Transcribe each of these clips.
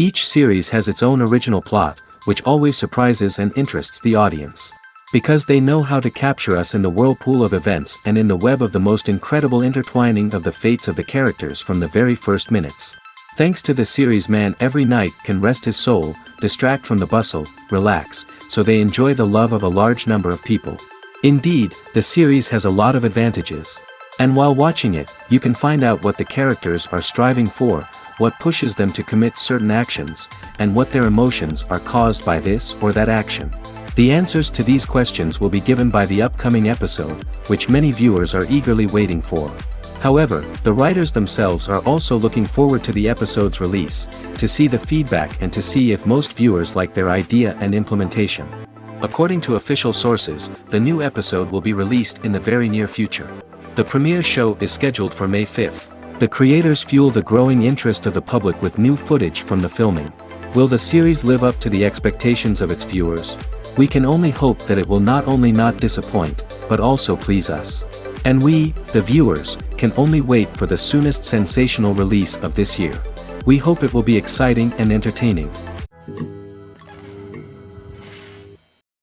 Each series has its own original plot, which always surprises and interests the audience. Because they know how to capture us in the whirlpool of events and in the web of the most incredible intertwining of the fates of the characters from the very first minutes. Thanks to the series, man every night can rest his soul, distract from the bustle, relax, so they enjoy the love of a large number of people. Indeed, the series has a lot of advantages. And while watching it, you can find out what the characters are striving for, what pushes them to commit certain actions, and what their emotions are caused by this or that action. The answers to these questions will be given by the upcoming episode, which many viewers are eagerly waiting for. However, the writers themselves are also looking forward to the episode's release, to see the feedback and to see if most viewers like their idea and implementation. According to official sources, the new episode will be released in the very near future. The premiere show is scheduled for May 5th. The creators fuel the growing interest of the public with new footage from the filming. Will the series live up to the expectations of its viewers? We can only hope that it will not only not disappoint, but also please us. And we, the viewers, can only wait for the soonest sensational release of this year. We hope it will be exciting and entertaining.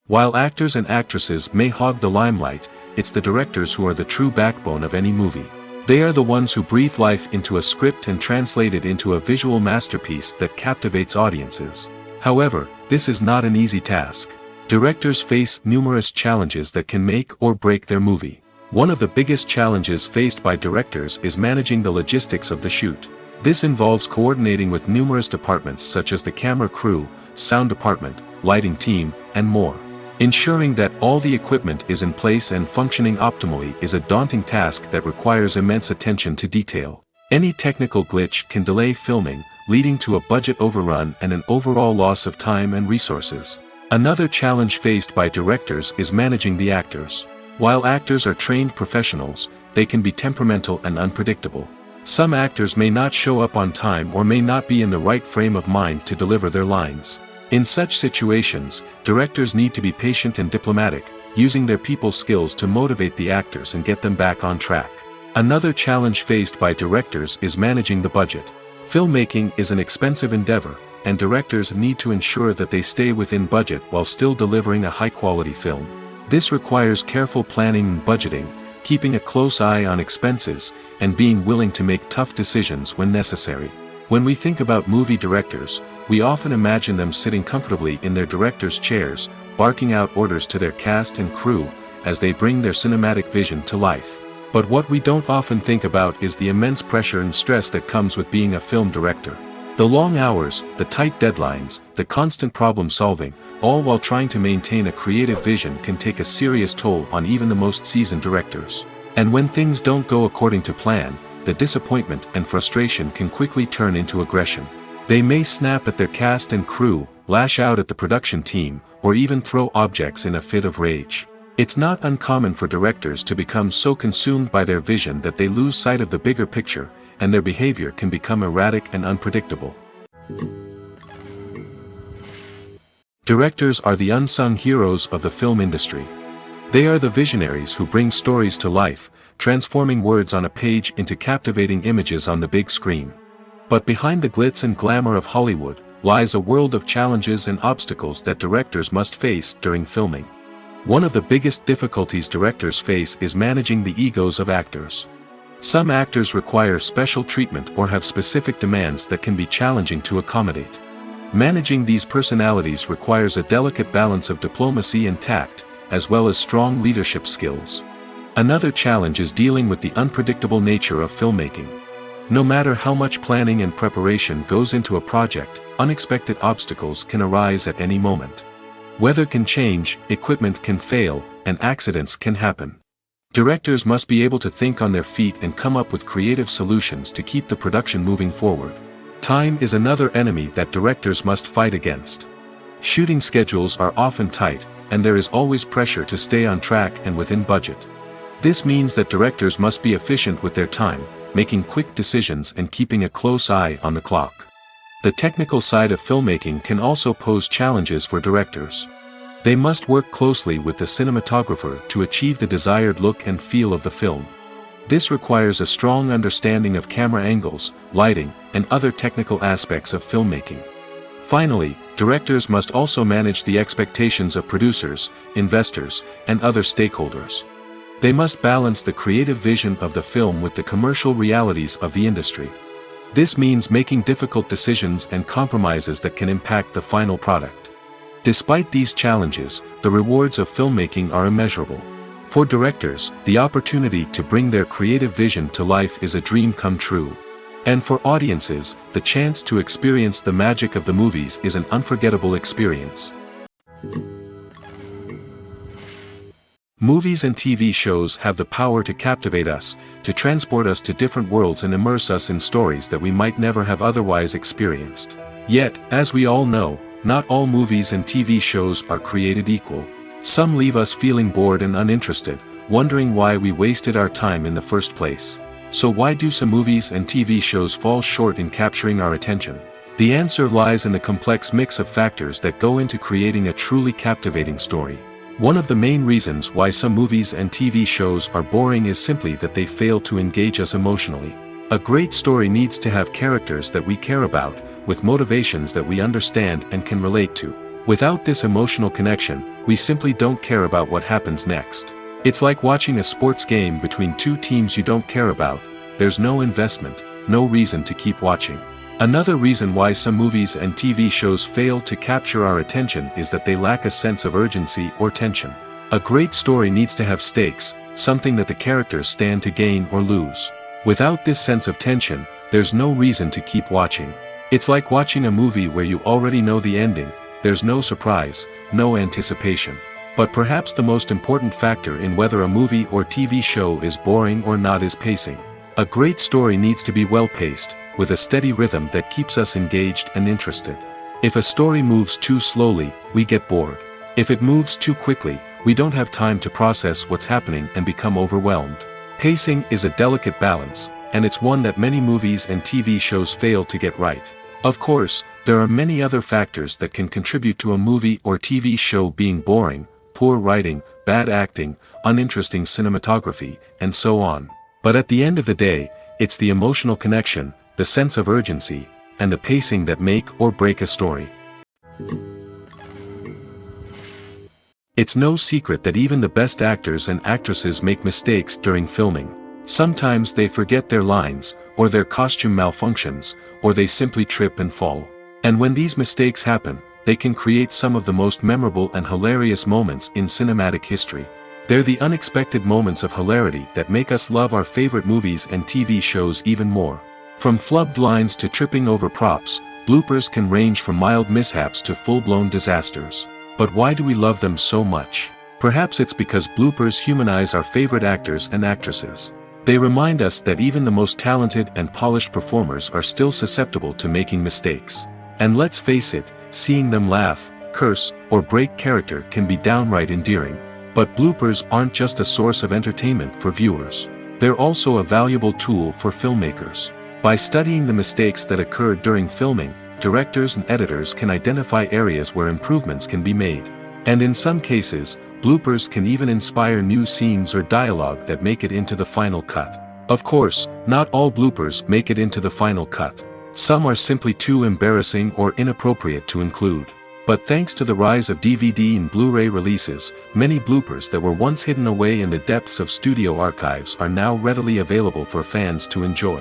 While actors and actresses may hog the limelight, it's the directors who are the true backbone of any movie. They are the ones who breathe life into a script and translate it into a visual masterpiece that captivates audiences. However, this is not an easy task. Directors face numerous challenges that can make or break their movie. One of the biggest challenges faced by directors is managing the logistics of the shoot. This involves coordinating with numerous departments such as the camera crew, sound department, lighting team, and more. Ensuring that all the equipment is in place and functioning optimally is a daunting task that requires immense attention to detail. Any technical glitch can delay filming, leading to a budget overrun and an overall loss of time and resources. Another challenge faced by directors is managing the actors. While actors are trained professionals, they can be temperamental and unpredictable. Some actors may not show up on time or may not be in the right frame of mind to deliver their lines. In such situations, directors need to be patient and diplomatic, using their people skills to motivate the actors and get them back on track. Another challenge faced by directors is managing the budget. Filmmaking is an expensive endeavor, and directors need to ensure that they stay within budget while still delivering a high-quality film. This requires careful planning and budgeting, keeping a close eye on expenses, and being willing to make tough decisions when necessary. When we think about movie directors, we often imagine them sitting comfortably in their director's chairs, barking out orders to their cast and crew, as they bring their cinematic vision to life. But what we don't often think about is the immense pressure and stress that comes with being a film director. The long hours, the tight deadlines, the constant problem solving, all while trying to maintain a creative vision can take a serious toll on even the most seasoned directors. And when things don't go according to plan, the disappointment and frustration can quickly turn into aggression. They may snap at their cast and crew, lash out at the production team, or even throw objects in a fit of rage. It's not uncommon for directors to become so consumed by their vision that they lose sight of the bigger picture, and their behavior can become erratic and unpredictable. Directors are the unsung heroes of the film industry. They are the visionaries who bring stories to life, transforming words on a page into captivating images on the big screen. But behind the glitz and glamour of Hollywood, lies a world of challenges and obstacles that directors must face during filming. One of the biggest difficulties directors face is managing the egos of actors. Some actors require special treatment or have specific demands that can be challenging to accommodate. Managing these personalities requires a delicate balance of diplomacy and tact, as well as strong leadership skills. Another challenge is dealing with the unpredictable nature of filmmaking. No matter how much planning and preparation goes into a project, unexpected obstacles can arise at any moment. Weather can change, equipment can fail, and accidents can happen. Directors must be able to think on their feet and come up with creative solutions to keep the production moving forward. Time is another enemy that directors must fight against. Shooting schedules are often tight, and there is always pressure to stay on track and within budget. This means that directors must be efficient with their time, making quick decisions and keeping a close eye on the clock. The technical side of filmmaking can also pose challenges for directors. They must work closely with the cinematographer to achieve the desired look and feel of the film. This requires a strong understanding of camera angles, lighting, and other technical aspects of filmmaking. Finally, directors must also manage the expectations of producers, investors, and other stakeholders. They must balance the creative vision of the film with the commercial realities of the industry. This means making difficult decisions and compromises that can impact the final product. Despite these challenges, the rewards of filmmaking are immeasurable. For directors, the opportunity to bring their creative vision to life is a dream come true. And for audiences, the chance to experience the magic of the movies is an unforgettable experience. Movies and TV shows have the power to captivate us, to transport us to different worlds and immerse us in stories that we might never have otherwise experienced. Yet, as we all know, not all movies and TV shows are created equal. Some leave us feeling bored and uninterested, wondering why we wasted our time in the first place. So why do some movies and TV shows fall short in capturing our attention? The answer lies in the complex mix of factors that go into creating a truly captivating story. One of the main reasons why some movies and TV shows are boring is simply that they fail to engage us emotionally. A great story needs to have characters that we care about, with motivations that we understand and can relate to. Without this emotional connection, we simply don't care about what happens next. It's like watching a sports game between two teams you don't care about. There's no investment, no reason to keep watching. Another reason why some movies and TV shows fail to capture our attention is that they lack a sense of urgency or tension. A great story needs to have stakes, something that the characters stand to gain or lose. Without this sense of tension, there's no reason to keep watching. It's like watching a movie where you already know the ending. There's no surprise, no anticipation. But perhaps the most important factor in whether a movie or TV show is boring or not is pacing. A great story needs to be well-paced, with a steady rhythm that keeps us engaged and interested. If a story moves too slowly, we get bored. If it moves too quickly, we don't have time to process what's happening and become overwhelmed. Pacing is a delicate balance, and it's one that many movies and TV shows fail to get right. Of course, there are many other factors that can contribute to a movie or TV show being boring: poor writing, bad acting, uninteresting cinematography, and so on. But at the end of the day, it's the emotional connection, the sense of urgency, and the pacing that make or break a story. It's no secret that even the best actors and actresses make mistakes during filming. Sometimes they forget their lines, or their costume malfunctions, or they simply trip and fall. And when these mistakes happen, they can create some of the most memorable and hilarious moments in cinematic history. They're the unexpected moments of hilarity that make us love our favorite movies and TV shows even more. From flubbed lines to tripping over props, bloopers can range from mild mishaps to full-blown disasters. But why do we love them so much? Perhaps it's because bloopers humanize our favorite actors and actresses. They remind us that even the most talented and polished performers are still susceptible to making mistakes. And let's face it, seeing them laugh, curse, or break character can be downright endearing. But bloopers aren't just a source of entertainment for viewers. They're also a valuable tool for filmmakers. By studying the mistakes that occurred during filming, directors and editors can identify areas where improvements can be made. And in some cases, bloopers can even inspire new scenes or dialogue that make it into the final cut. Of course, not all bloopers make it into the final cut. Some are simply too embarrassing or inappropriate to include. But thanks to the rise of DVD and Blu-ray releases, many bloopers that were once hidden away in the depths of studio archives are now readily available for fans to enjoy.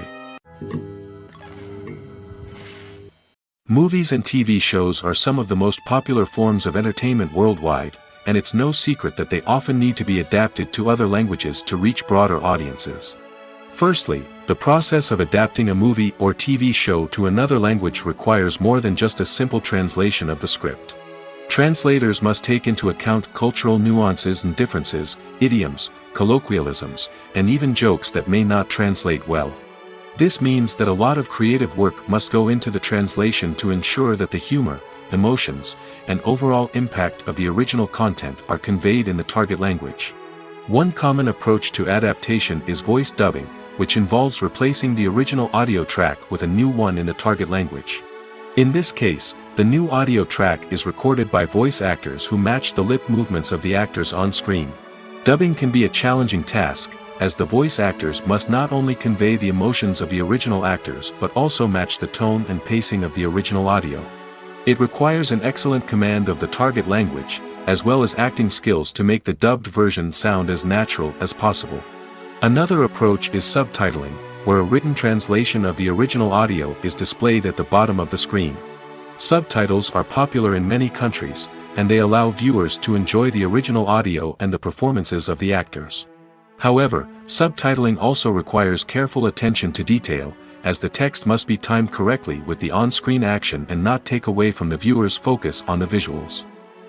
Movies and TV shows are some of the most popular forms of entertainment worldwide, and it's no secret that they often need to be adapted to other languages to reach broader audiences. Firstly, the process of adapting a movie or TV show to another language requires more than just a simple translation of the script. Translators must take into account cultural nuances and differences, idioms, colloquialisms, and even jokes that may not translate well. This means that a lot of creative work must go into the translation to ensure that the humor, emotions, and overall impact of the original content are conveyed in the target language. One common approach to adaptation is voice dubbing, which involves replacing the original audio track with a new one in the target language. In this case, the new audio track is recorded by voice actors who match the lip movements of the actors on screen. Dubbing can be a challenging task, as the voice actors must not only convey the emotions of the original actors but also match the tone and pacing of the original audio. It requires an excellent command of the target language, as well as acting skills to make the dubbed version sound as natural as possible. Another approach is subtitling, where a written translation of the original audio is displayed at the bottom of the screen. Subtitles are popular in many countries, and they allow viewers to enjoy the original audio and the performances of the actors. However, subtitling also requires careful attention to detail, as the text must be timed correctly with the on-screen action and not take away from the viewer's focus on the visuals.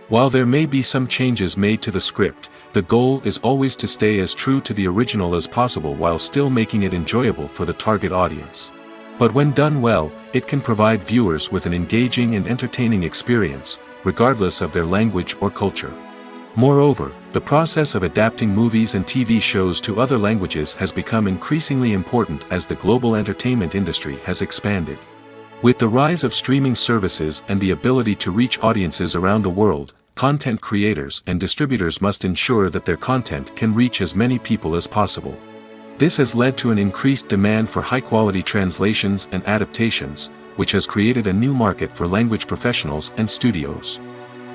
While there may be some changes made to the script, the goal is always to stay as true to the original as possible while still making it enjoyable for the target audience. But when done well, it can provide viewers with an engaging and entertaining experience, regardless of their language or culture. Moreover, the process of adapting movies and TV shows to other languages has become increasingly important as the global entertainment industry has expanded. With the rise of streaming services and the ability to reach audiences around the world, content creators and distributors must ensure that their content can reach as many people as possible. This has led to an increased demand for high-quality translations and adaptations, which has created a new market for language professionals and studios.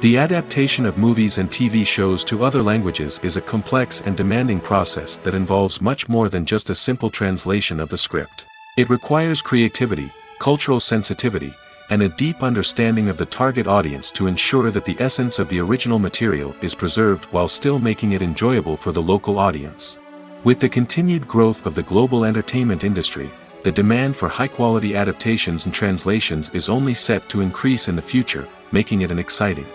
The adaptation of movies and TV shows to other languages is a complex and demanding process that involves much more than just a simple translation of the script. It requires creativity, cultural sensitivity, and a deep understanding of the target audience to ensure that the essence of the original material is preserved while still making it enjoyable for the local audience. With the continued growth of the global entertainment industry, the demand for high-quality adaptations and translations is only set to increase in the future, making it an exciting.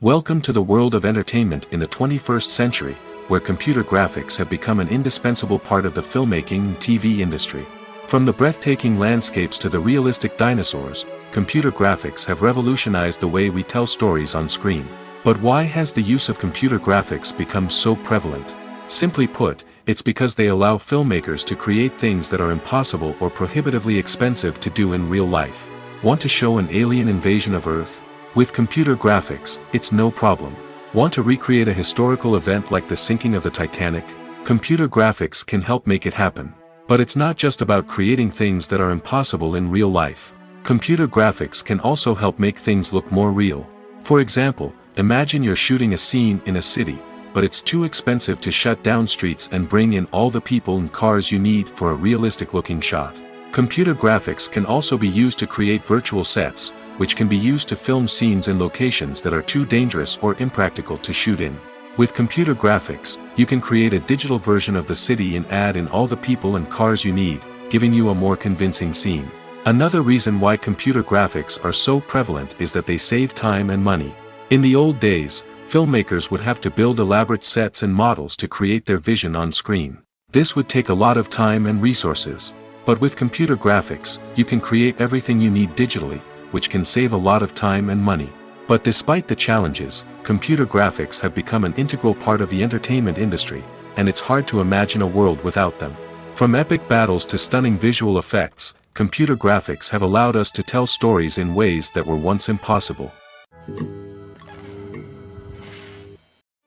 Welcome to the world of entertainment in the 21st century, where computer graphics have become an indispensable part of the filmmaking and TV industry. From the breathtaking landscapes to the realistic dinosaurs, computer graphics have revolutionized the way we tell stories on screen. But why has the use of computer graphics become so prevalent? Simply put, it's because they allow filmmakers to create things that are impossible or prohibitively expensive to do in real life. Want to show an alien invasion of Earth? With computer graphics, it's no problem. Want to recreate a historical event like the sinking of the Titanic? Computer graphics can help make it happen. But it's not just about creating things that are impossible in real life. Computer graphics can also help make things look more real. For example, imagine you're shooting a scene in a city, but it's too expensive to shut down streets and bring in all the people and cars you need for a realistic-looking shot. Computer graphics can also be used to create virtual sets, which can be used to film scenes in locations that are too dangerous or impractical to shoot in. With computer graphics, you can create a digital version of the city and add in all the people and cars you need, giving you a more convincing scene. Another reason why computer graphics are so prevalent is that they save time and money. In the old days, filmmakers would have to build elaborate sets and models to create their vision on screen. This would take a lot of time and resources. But with computer graphics, you can create everything you need digitally, which can save a lot of time and money. But despite the challenges, computer graphics have become an integral part of the entertainment industry, and it's hard to imagine a world without them. From epic battles to stunning visual effects, computer graphics have allowed us to tell stories in ways that were once impossible.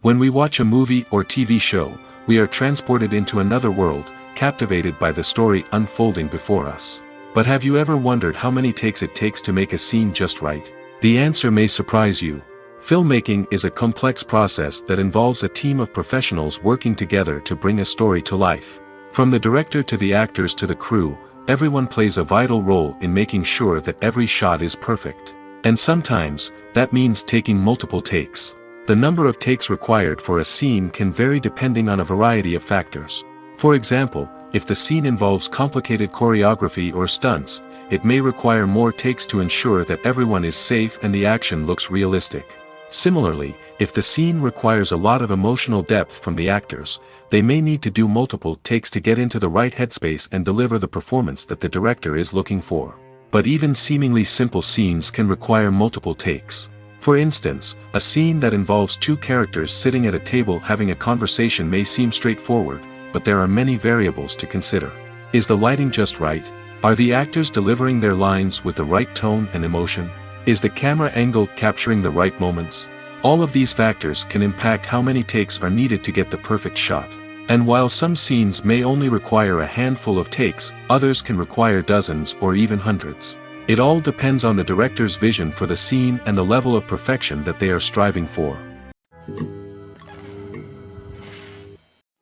When we watch a movie or TV show, we are transported into another world, captivated by the story unfolding before us. But have you ever wondered how many takes it takes to make a scene just right? The answer may surprise you. Filmmaking is a complex process that involves a team of professionals working together to bring a story to life. From the director to the actors to the crew, everyone plays a vital role in making sure that every shot is perfect. And sometimes, that means taking multiple takes. The number of takes required for a scene can vary depending on a variety of factors. For example, if the scene involves complicated choreography or stunts, it may require more takes to ensure that everyone is safe and the action looks realistic. Similarly, if the scene requires a lot of emotional depth from the actors, they may need to do multiple takes to get into the right headspace and deliver the performance that the director is looking for. But even seemingly simple scenes can require multiple takes. For instance, a scene that involves two characters sitting at a table having a conversation may seem straightforward, but there are many variables to consider. Is the lighting just right? Are the actors delivering their lines with the right tone and emotion? Is the camera angle capturing the right moments? All of these factors can impact how many takes are needed to get the perfect shot. And while some scenes may only require a handful of takes, others can require dozens or even hundreds. It all depends on the director's vision for the scene and the level of perfection that they are striving for.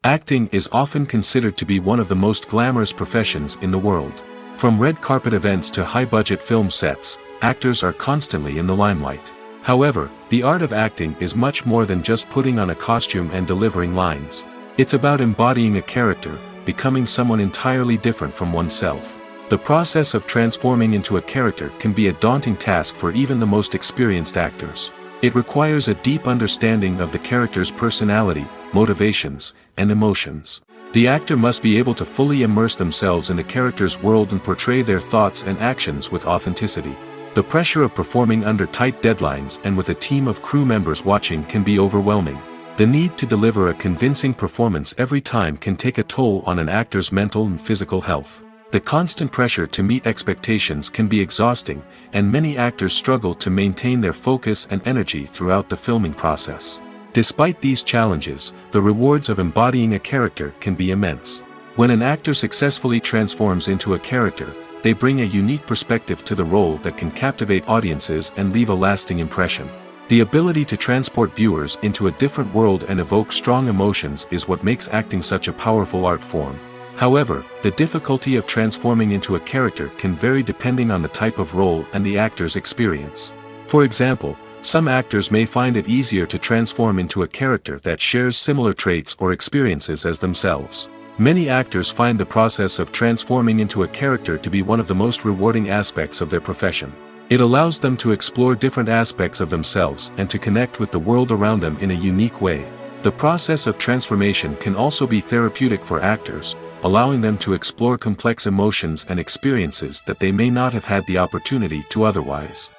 Acting is often considered to be one of the most glamorous professions in the world. From red carpet events to high-budget film sets, actors are constantly in the limelight. However, the art of acting is much more than just putting on a costume and delivering lines. It's about embodying a character, becoming someone entirely different from oneself. The process of transforming into a character can be a daunting task for even the most experienced actors. It requires a deep understanding of the character's personality, motivations, and emotions. The actor must be able to fully immerse themselves in the character's world and portray their thoughts and actions with authenticity. The pressure of performing under tight deadlines and with a team of crew members watching can be overwhelming. The need to deliver a convincing performance every time can take a toll on an actor's mental and physical health. The constant pressure to meet expectations can be exhausting, and many actors struggle to maintain their focus and energy throughout the filming process. Despite these challenges, the rewards of embodying a character can be immense. When an actor successfully transforms into a character, they bring a unique perspective to the role that can captivate audiences and leave a lasting impression. The ability to transport viewers into a different world and evoke strong emotions is what makes acting such a powerful art form. However, the difficulty of transforming into a character can vary depending on the type of role and the actor's experience. For example, some actors may find it easier to transform into a character that shares similar traits or experiences as themselves. Many actors find the process of transforming into a character to be one of the most rewarding aspects of their profession. It allows them to explore different aspects of themselves and to connect with the world around them in a unique way. The process of transformation can also be therapeutic for actors, allowing them to explore complex emotions and experiences that they may not have had the opportunity to otherwise.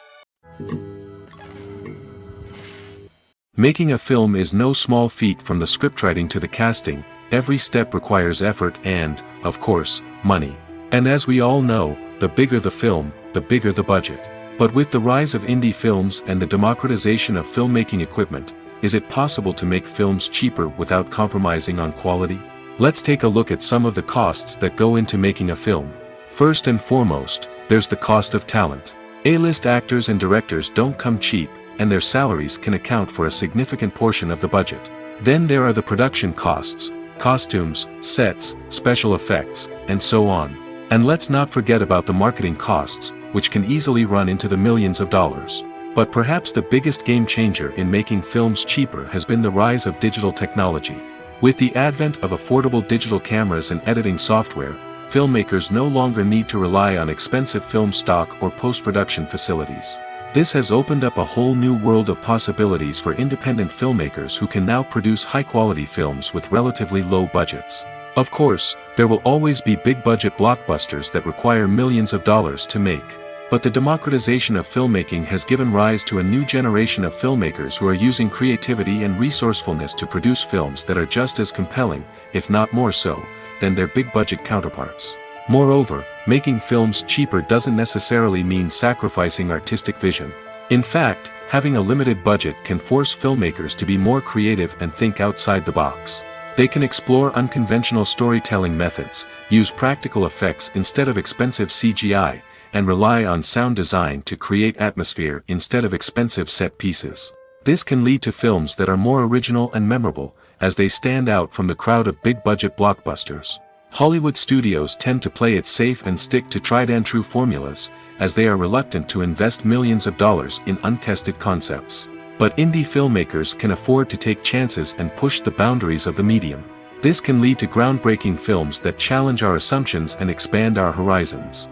Making a film is no small feat. From the scriptwriting to the casting, every step requires effort and, of course, money. And as we all know, the bigger the film, the bigger the budget. But with the rise of indie films and the democratization of filmmaking equipment, is it possible to make films cheaper without compromising on quality? Let's take a look at some of the costs that go into making a film. First and foremost, there's the cost of talent. A-list actors and directors don't come cheap, and their salaries can account for a significant portion of the budget. Then there are the production costs, costumes, sets, special effects, and so on. And let's not forget about the marketing costs, which can easily run into the millions of dollars. But perhaps the biggest game changer in making films cheaper has been the rise of digital technology. With the advent of affordable digital cameras and editing software, filmmakers no longer need to rely on expensive film stock or post-production facilities. This has opened up a whole new world of possibilities for independent filmmakers who can now produce high-quality films with relatively low budgets. Of course, there will always be big-budget blockbusters that require millions of dollars to make. But the democratization of filmmaking has given rise to a new generation of filmmakers who are using creativity and resourcefulness to produce films that are just as compelling, if not more so, than their big-budget counterparts. Moreover, making films cheaper doesn't necessarily mean sacrificing artistic vision. In fact, having a limited budget can force filmmakers to be more creative and think outside the box. They can explore unconventional storytelling methods, use practical effects instead of expensive CGI, and rely on sound design to create atmosphere instead of expensive set pieces. This can lead to films that are more original and memorable, as they stand out from the crowd of big-budget blockbusters. Hollywood studios tend to play it safe and stick to tried-and-true formulas, as they are reluctant to invest millions of dollars in untested concepts. But indie filmmakers can afford to take chances and push the boundaries of the medium. This can lead to groundbreaking films that challenge our assumptions and expand our horizons.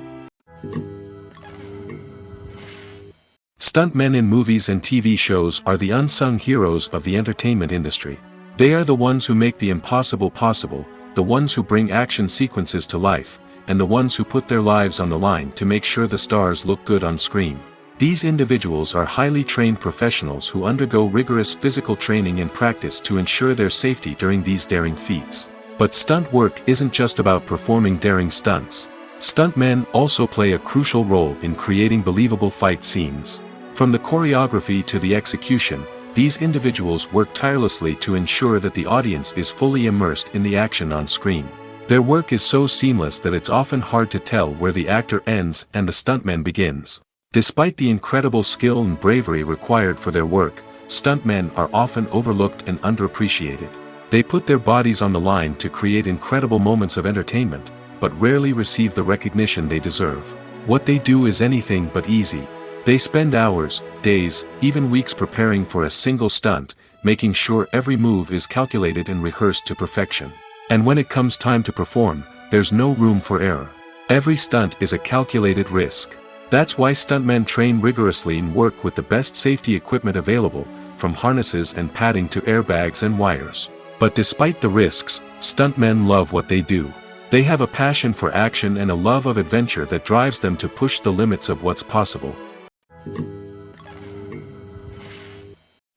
Stuntmen in movies and TV shows are the unsung heroes of the entertainment industry. They are the ones who make the impossible possible, the ones who bring action sequences to life, and the ones who put their lives on the line to make sure the stars look good on screen. These individuals are highly trained professionals who undergo rigorous physical training and practice to ensure their safety during these daring feats. But stunt work isn't just about performing daring stunts. Stuntmen also play a crucial role in creating believable fight scenes. From the choreography to the execution, These individuals work tirelessly to ensure that the audience is fully immersed in the action on screen. Their work is so seamless that it's often hard to tell where the actor ends and the stuntman begins. Despite the incredible skill and bravery required for their work, stuntmen are often overlooked and underappreciated. They put their bodies on the line to create incredible moments of entertainment, but rarely receive the recognition they deserve. What they do is anything but easy. They spend hours, days, even weeks preparing for a single stunt, making sure every move is calculated and rehearsed to perfection. And when it comes time to perform, there's no room for error. Every stunt is a calculated risk. That's why stuntmen train rigorously and work with the best safety equipment available, from harnesses and padding to airbags and wires. But despite the risks, stuntmen love what they do. They have a passion for action and a love of adventure that drives them to push the limits of what's possible.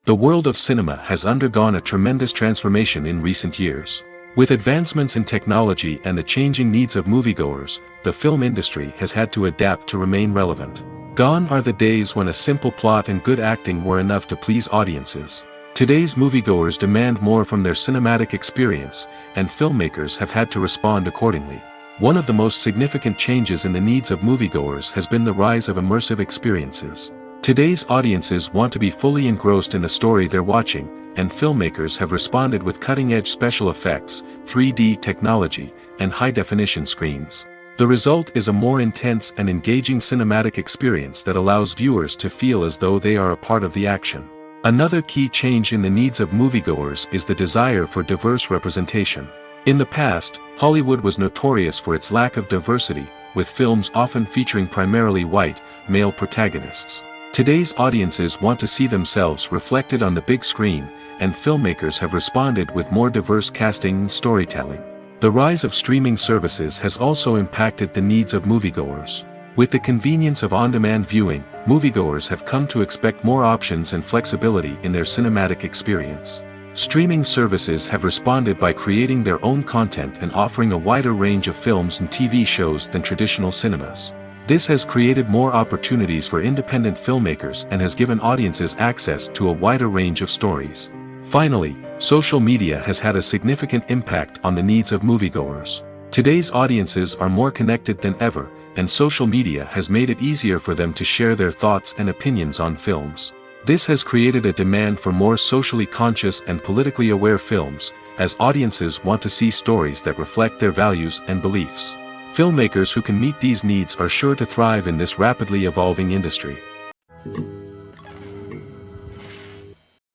The world of cinema has undergone a tremendous transformation in recent years. With advancements in technology and the changing needs of moviegoers, the film industry has had to adapt to remain relevant. Gone are the days when a simple plot and good acting were enough to please audiences. Today's moviegoers demand more from their cinematic experience, and filmmakers have had to respond accordingly. One of the most significant changes in the needs of moviegoers has been the rise of immersive experiences. Today's audiences want to be fully engrossed in the story they're watching, and filmmakers have responded with cutting-edge special effects, 3D technology, and high-definition screens. The result is a more intense and engaging cinematic experience that allows viewers to feel as though they are a part of the action. Another key change in the needs of moviegoers is the desire for diverse representation. In the past, Hollywood was notorious for its lack of diversity, with films often featuring primarily white, male protagonists. Today's audiences want to see themselves reflected on the big screen, and filmmakers have responded with more diverse casting and storytelling. The rise of streaming services has also impacted the needs of moviegoers. With the convenience of on-demand viewing, moviegoers have come to expect more options and flexibility in their cinematic experience. Streaming services have responded by creating their own content and offering a wider range of films and TV shows than traditional cinemas. This has created more opportunities for independent filmmakers and has given audiences access to a wider range of stories. Finally, social media has had a significant impact on the needs of moviegoers. Today's audiences are more connected than ever, and social media has made it easier for them to share their thoughts and opinions on films. This has created a demand for more socially conscious and politically aware films, as audiences want to see stories that reflect their values and beliefs. Filmmakers who can meet these needs are sure to thrive in this rapidly evolving industry.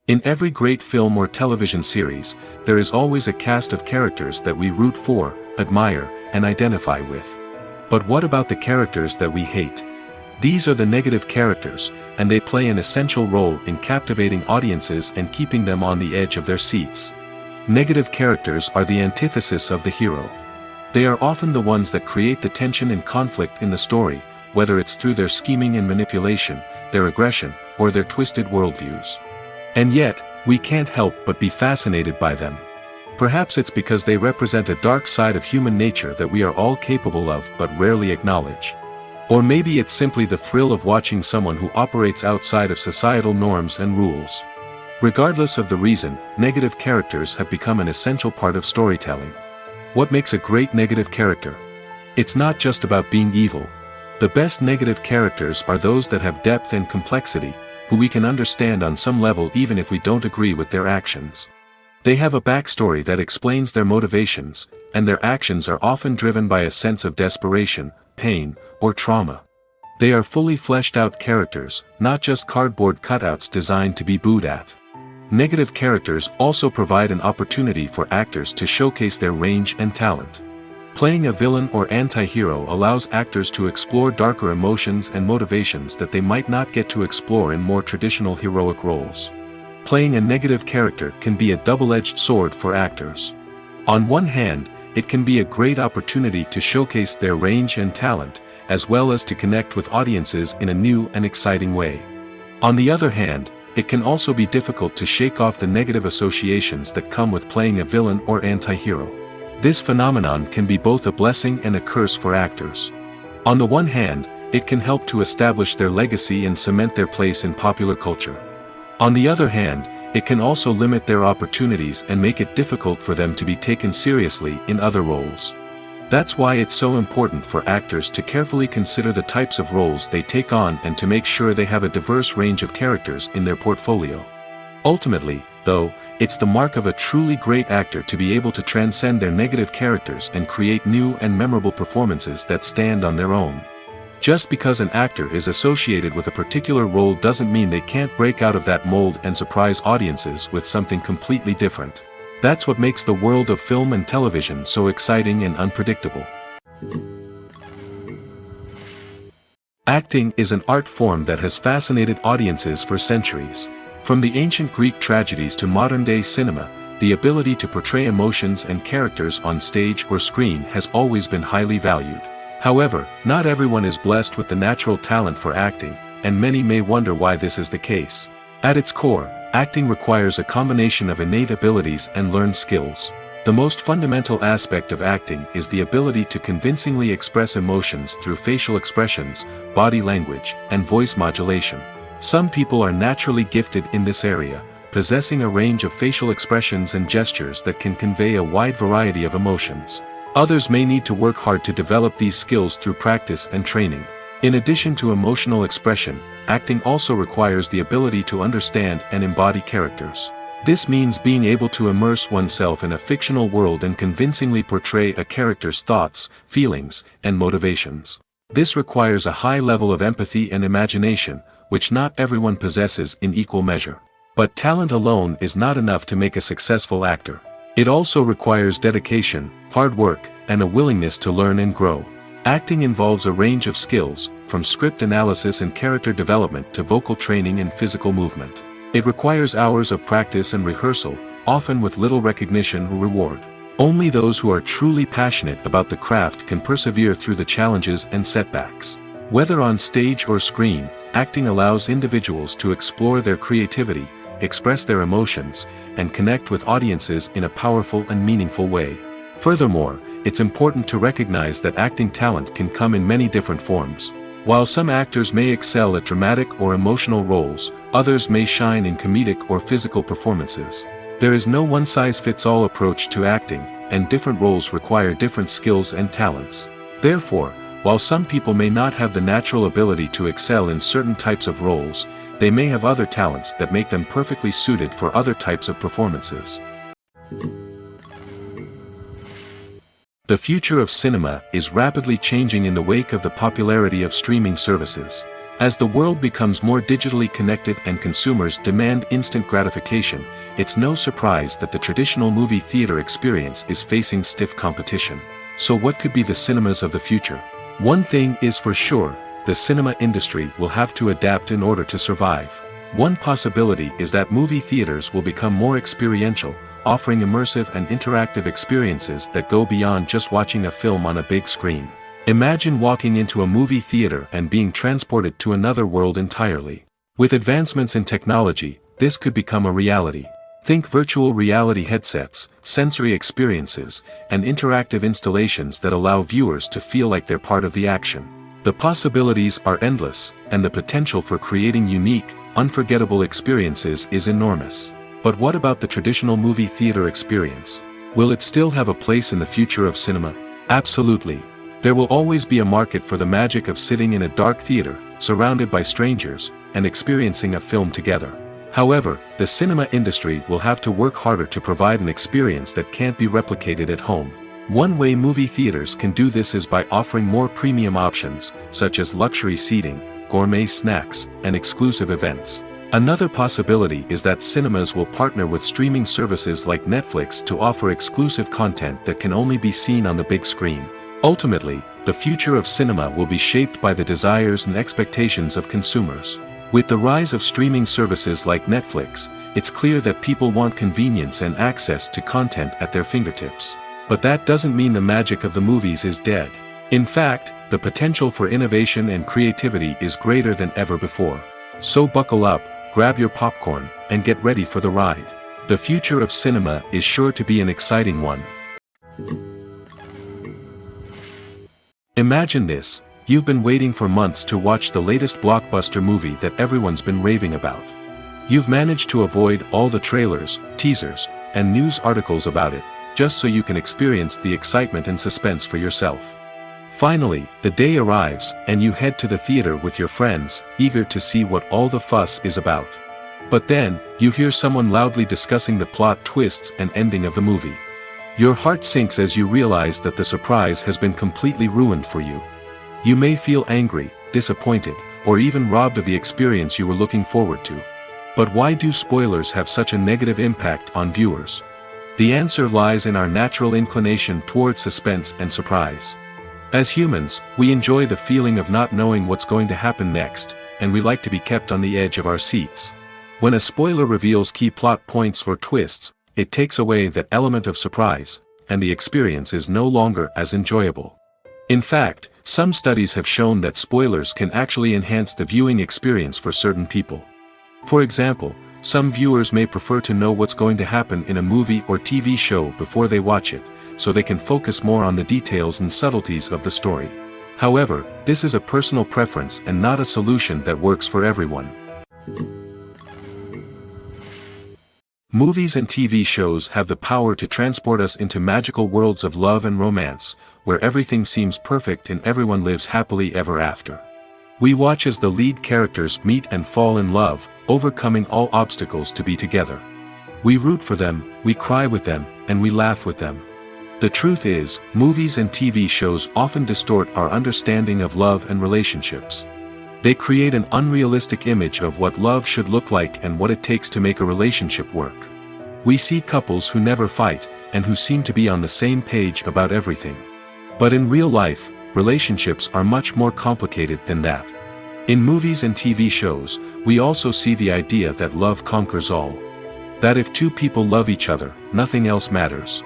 In every great film or television series, there is always a cast of characters that we root for, admire, and identify with. But what about the characters that we hate? These are the negative characters, and they play an essential role in captivating audiences and keeping them on the edge of their seats. Negative characters are the antithesis of the hero. They are often the ones that create the tension and conflict in the story, whether it's through their scheming and manipulation, their aggression, or their twisted worldviews. And yet, we can't help but be fascinated by them. Perhaps it's because they represent a dark side of human nature that we are all capable of but rarely acknowledge. Or maybe it's simply the thrill of watching someone who operates outside of societal norms and rules. Regardless of the reason, negative characters have become an essential part of storytelling. What makes a great negative character? It's not just about being evil. The best negative characters are those that have depth and complexity, who we can understand on some level even if we don't agree with their actions. They have a backstory that explains their motivations, and their actions are often driven by a sense of desperation, pain, or trauma. They are fully fleshed out characters, not just cardboard cutouts designed to be booed at. Negative characters also provide an opportunity for actors to showcase their range and talent. Playing a villain or anti-hero allows actors to explore darker emotions and motivations that they might not get to explore in more traditional heroic roles. Playing a negative character can be a double-edged sword for actors. On one hand, it can be a great opportunity to showcase their range and talent, as well as to connect with audiences in a new and exciting way. On the other hand, it can also be difficult to shake off the negative associations that come with playing a villain or anti-hero. This phenomenon can be both a blessing and a curse for actors. On the one hand, it can help to establish their legacy and cement their place in popular culture. On the other hand, it can also limit their opportunities and make it difficult for them to be taken seriously in other roles. That's why it's so important for actors to carefully consider the types of roles they take on and to make sure they have a diverse range of characters in their portfolio. Ultimately, though, it's the mark of a truly great actor to be able to transcend their negative characters and create new and memorable performances that stand on their own. Just because an actor is associated with a particular role doesn't mean they can't break out of that mold and surprise audiences with something completely different. That's what makes the world of film and television so exciting and unpredictable. Acting is an art form that has fascinated audiences for centuries. From the ancient Greek tragedies to modern-day cinema, the ability to portray emotions and characters on stage or screen has always been highly valued. However, not everyone is blessed with the natural talent for acting, and many may wonder why this is the case. At its core, acting requires a combination of innate abilities and learned skills. The most fundamental aspect of acting is the ability to convincingly express emotions through facial expressions, body language, and voice modulation. Some people are naturally gifted in this area, possessing a range of facial expressions and gestures that can convey a wide variety of emotions. Others may need to work hard to develop these skills through practice and training. In addition to emotional expression, acting also requires the ability to understand and embody characters. This means being able to immerse oneself in a fictional world and convincingly portray a character's thoughts, feelings, and motivations. This requires a high level of empathy and imagination, which not everyone possesses in equal measure. But talent alone is not enough to make a successful actor. It also requires dedication, hard work, and a willingness to learn and grow. Acting involves a range of skills, from script analysis and character development to vocal training and physical movement. It requires hours of practice and rehearsal, often with little recognition or reward. Only those who are truly passionate about the craft can persevere through the challenges and setbacks. Whether on stage or screen, acting allows individuals to explore their creativity, express their emotions, and connect with audiences in a powerful and meaningful way. Furthermore, it's important to recognize that acting talent can come in many different forms. While some actors may excel at dramatic or emotional roles, others may shine in comedic or physical performances. There is no one-size-fits-all approach to acting, and different roles require different skills and talents. Therefore, while some people may not have the natural ability to excel in certain types of roles, they may have other talents that make them perfectly suited for other types of performances. The future of cinema is rapidly changing in the wake of the popularity of streaming services. As the world becomes more digitally connected and consumers demand instant gratification, it's no surprise that the traditional movie theater experience is facing stiff competition. So what could be the cinemas of the future? One thing is for sure, the cinema industry will have to adapt in order to survive. One possibility is that movie theaters will become more experiential, offering immersive and interactive experiences that go beyond just watching a film on a big screen. Imagine walking into a movie theater and being transported to another world entirely. With advancements in technology, this could become a reality. Think virtual reality headsets, sensory experiences, and interactive installations that allow viewers to feel like they're part of the action. The possibilities are endless, and the potential for creating unique, unforgettable experiences is enormous. But what about the traditional movie theater experience? Will it still have a place in the future of cinema? Absolutely. There will always be a market for the magic of sitting in a dark theater, surrounded by strangers, and experiencing a film together. However, the cinema industry will have to work harder to provide an experience that can't be replicated at home. One way movie theaters can do this is by offering more premium options, such as luxury seating, gourmet snacks, and exclusive events. Another possibility is that cinemas will partner with streaming services like Netflix to offer exclusive content that can only be seen on the big screen. Ultimately, the future of cinema will be shaped by the desires and expectations of consumers. With the rise of streaming services like Netflix, it's clear that people want convenience and access to content at their fingertips. But that doesn't mean the magic of the movies is dead. In fact, the potential for innovation and creativity is greater than ever before. So buckle up, grab your popcorn, and get ready for the ride. The future of cinema is sure to be an exciting one. Imagine this. You've been waiting for months to watch the latest blockbuster movie that everyone's been raving about. You've managed to avoid all the trailers, teasers, and news articles about it, just so you can experience the excitement and suspense for yourself. Finally, the day arrives, and you head to the theater with your friends, eager to see what all the fuss is about. But then, you hear someone loudly discussing the plot twists and ending of the movie. Your heart sinks as you realize that the surprise has been completely ruined for you. You may feel angry, disappointed, or even robbed of the experience you were looking forward to. But why do spoilers have such a negative impact on viewers? The answer lies in our natural inclination towards suspense and surprise. As humans, we enjoy the feeling of not knowing what's going to happen next, and we like to be kept on the edge of our seats. When a spoiler reveals key plot points or twists, it takes away that element of surprise, and the experience is no longer as enjoyable. In fact, some studies have shown that spoilers can actually enhance the viewing experience for certain people. For example, some viewers may prefer to know what's going to happen in a movie or TV show before they watch it, so they can focus more on the details and subtleties of the story. However, this is a personal preference and not a solution that works for everyone. Movies and TV shows have the power to transport us into magical worlds of love and romance, where everything seems perfect and everyone lives happily ever after. We watch as the lead characters meet and fall in love, overcoming all obstacles to be together. We root for them, we cry with them, and we laugh with them. The truth is, movies and TV shows often distort our understanding of love and relationships. They create an unrealistic image of what love should look like and what it takes to make a relationship work. We see couples who never fight, and who seem to be on the same page about everything. But in real life, relationships are much more complicated than that. In movies and TV shows, we also see the idea that love conquers all. That if two people love each other, nothing else matters.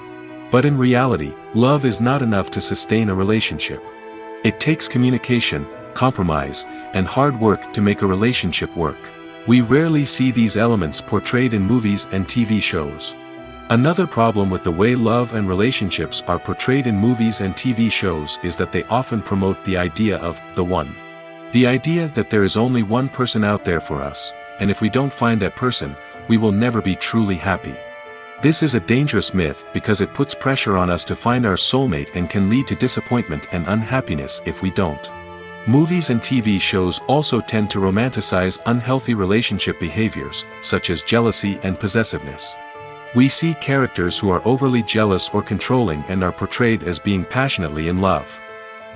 But in reality, love is not enough to sustain a relationship. It takes communication, compromise, and hard work to make a relationship work. We rarely see these elements portrayed in movies and TV shows. Another problem with the way love and relationships are portrayed in movies and TV shows is that they often promote the idea of the one. The idea that there is only one person out there for us, and if we don't find that person, we will never be truly happy. This is a dangerous myth because it puts pressure on us to find our soulmate and can lead to disappointment and unhappiness if we don't. Movies and TV shows also tend to romanticize unhealthy relationship behaviors, such as jealousy and possessiveness. We see characters who are overly jealous or controlling and are portrayed as being passionately in love.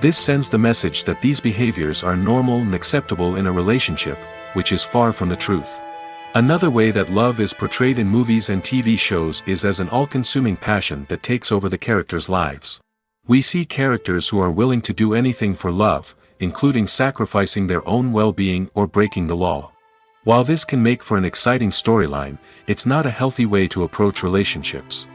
This sends the message that these behaviors are normal and acceptable in a relationship, which is far from the truth. Another way that love is portrayed in movies and TV shows is as an all-consuming passion that takes over the characters' lives. We see characters who are willing to do anything for love, including sacrificing their own well-being or breaking the law. While this can make for an exciting storyline, it's not a healthy way to approach relationships.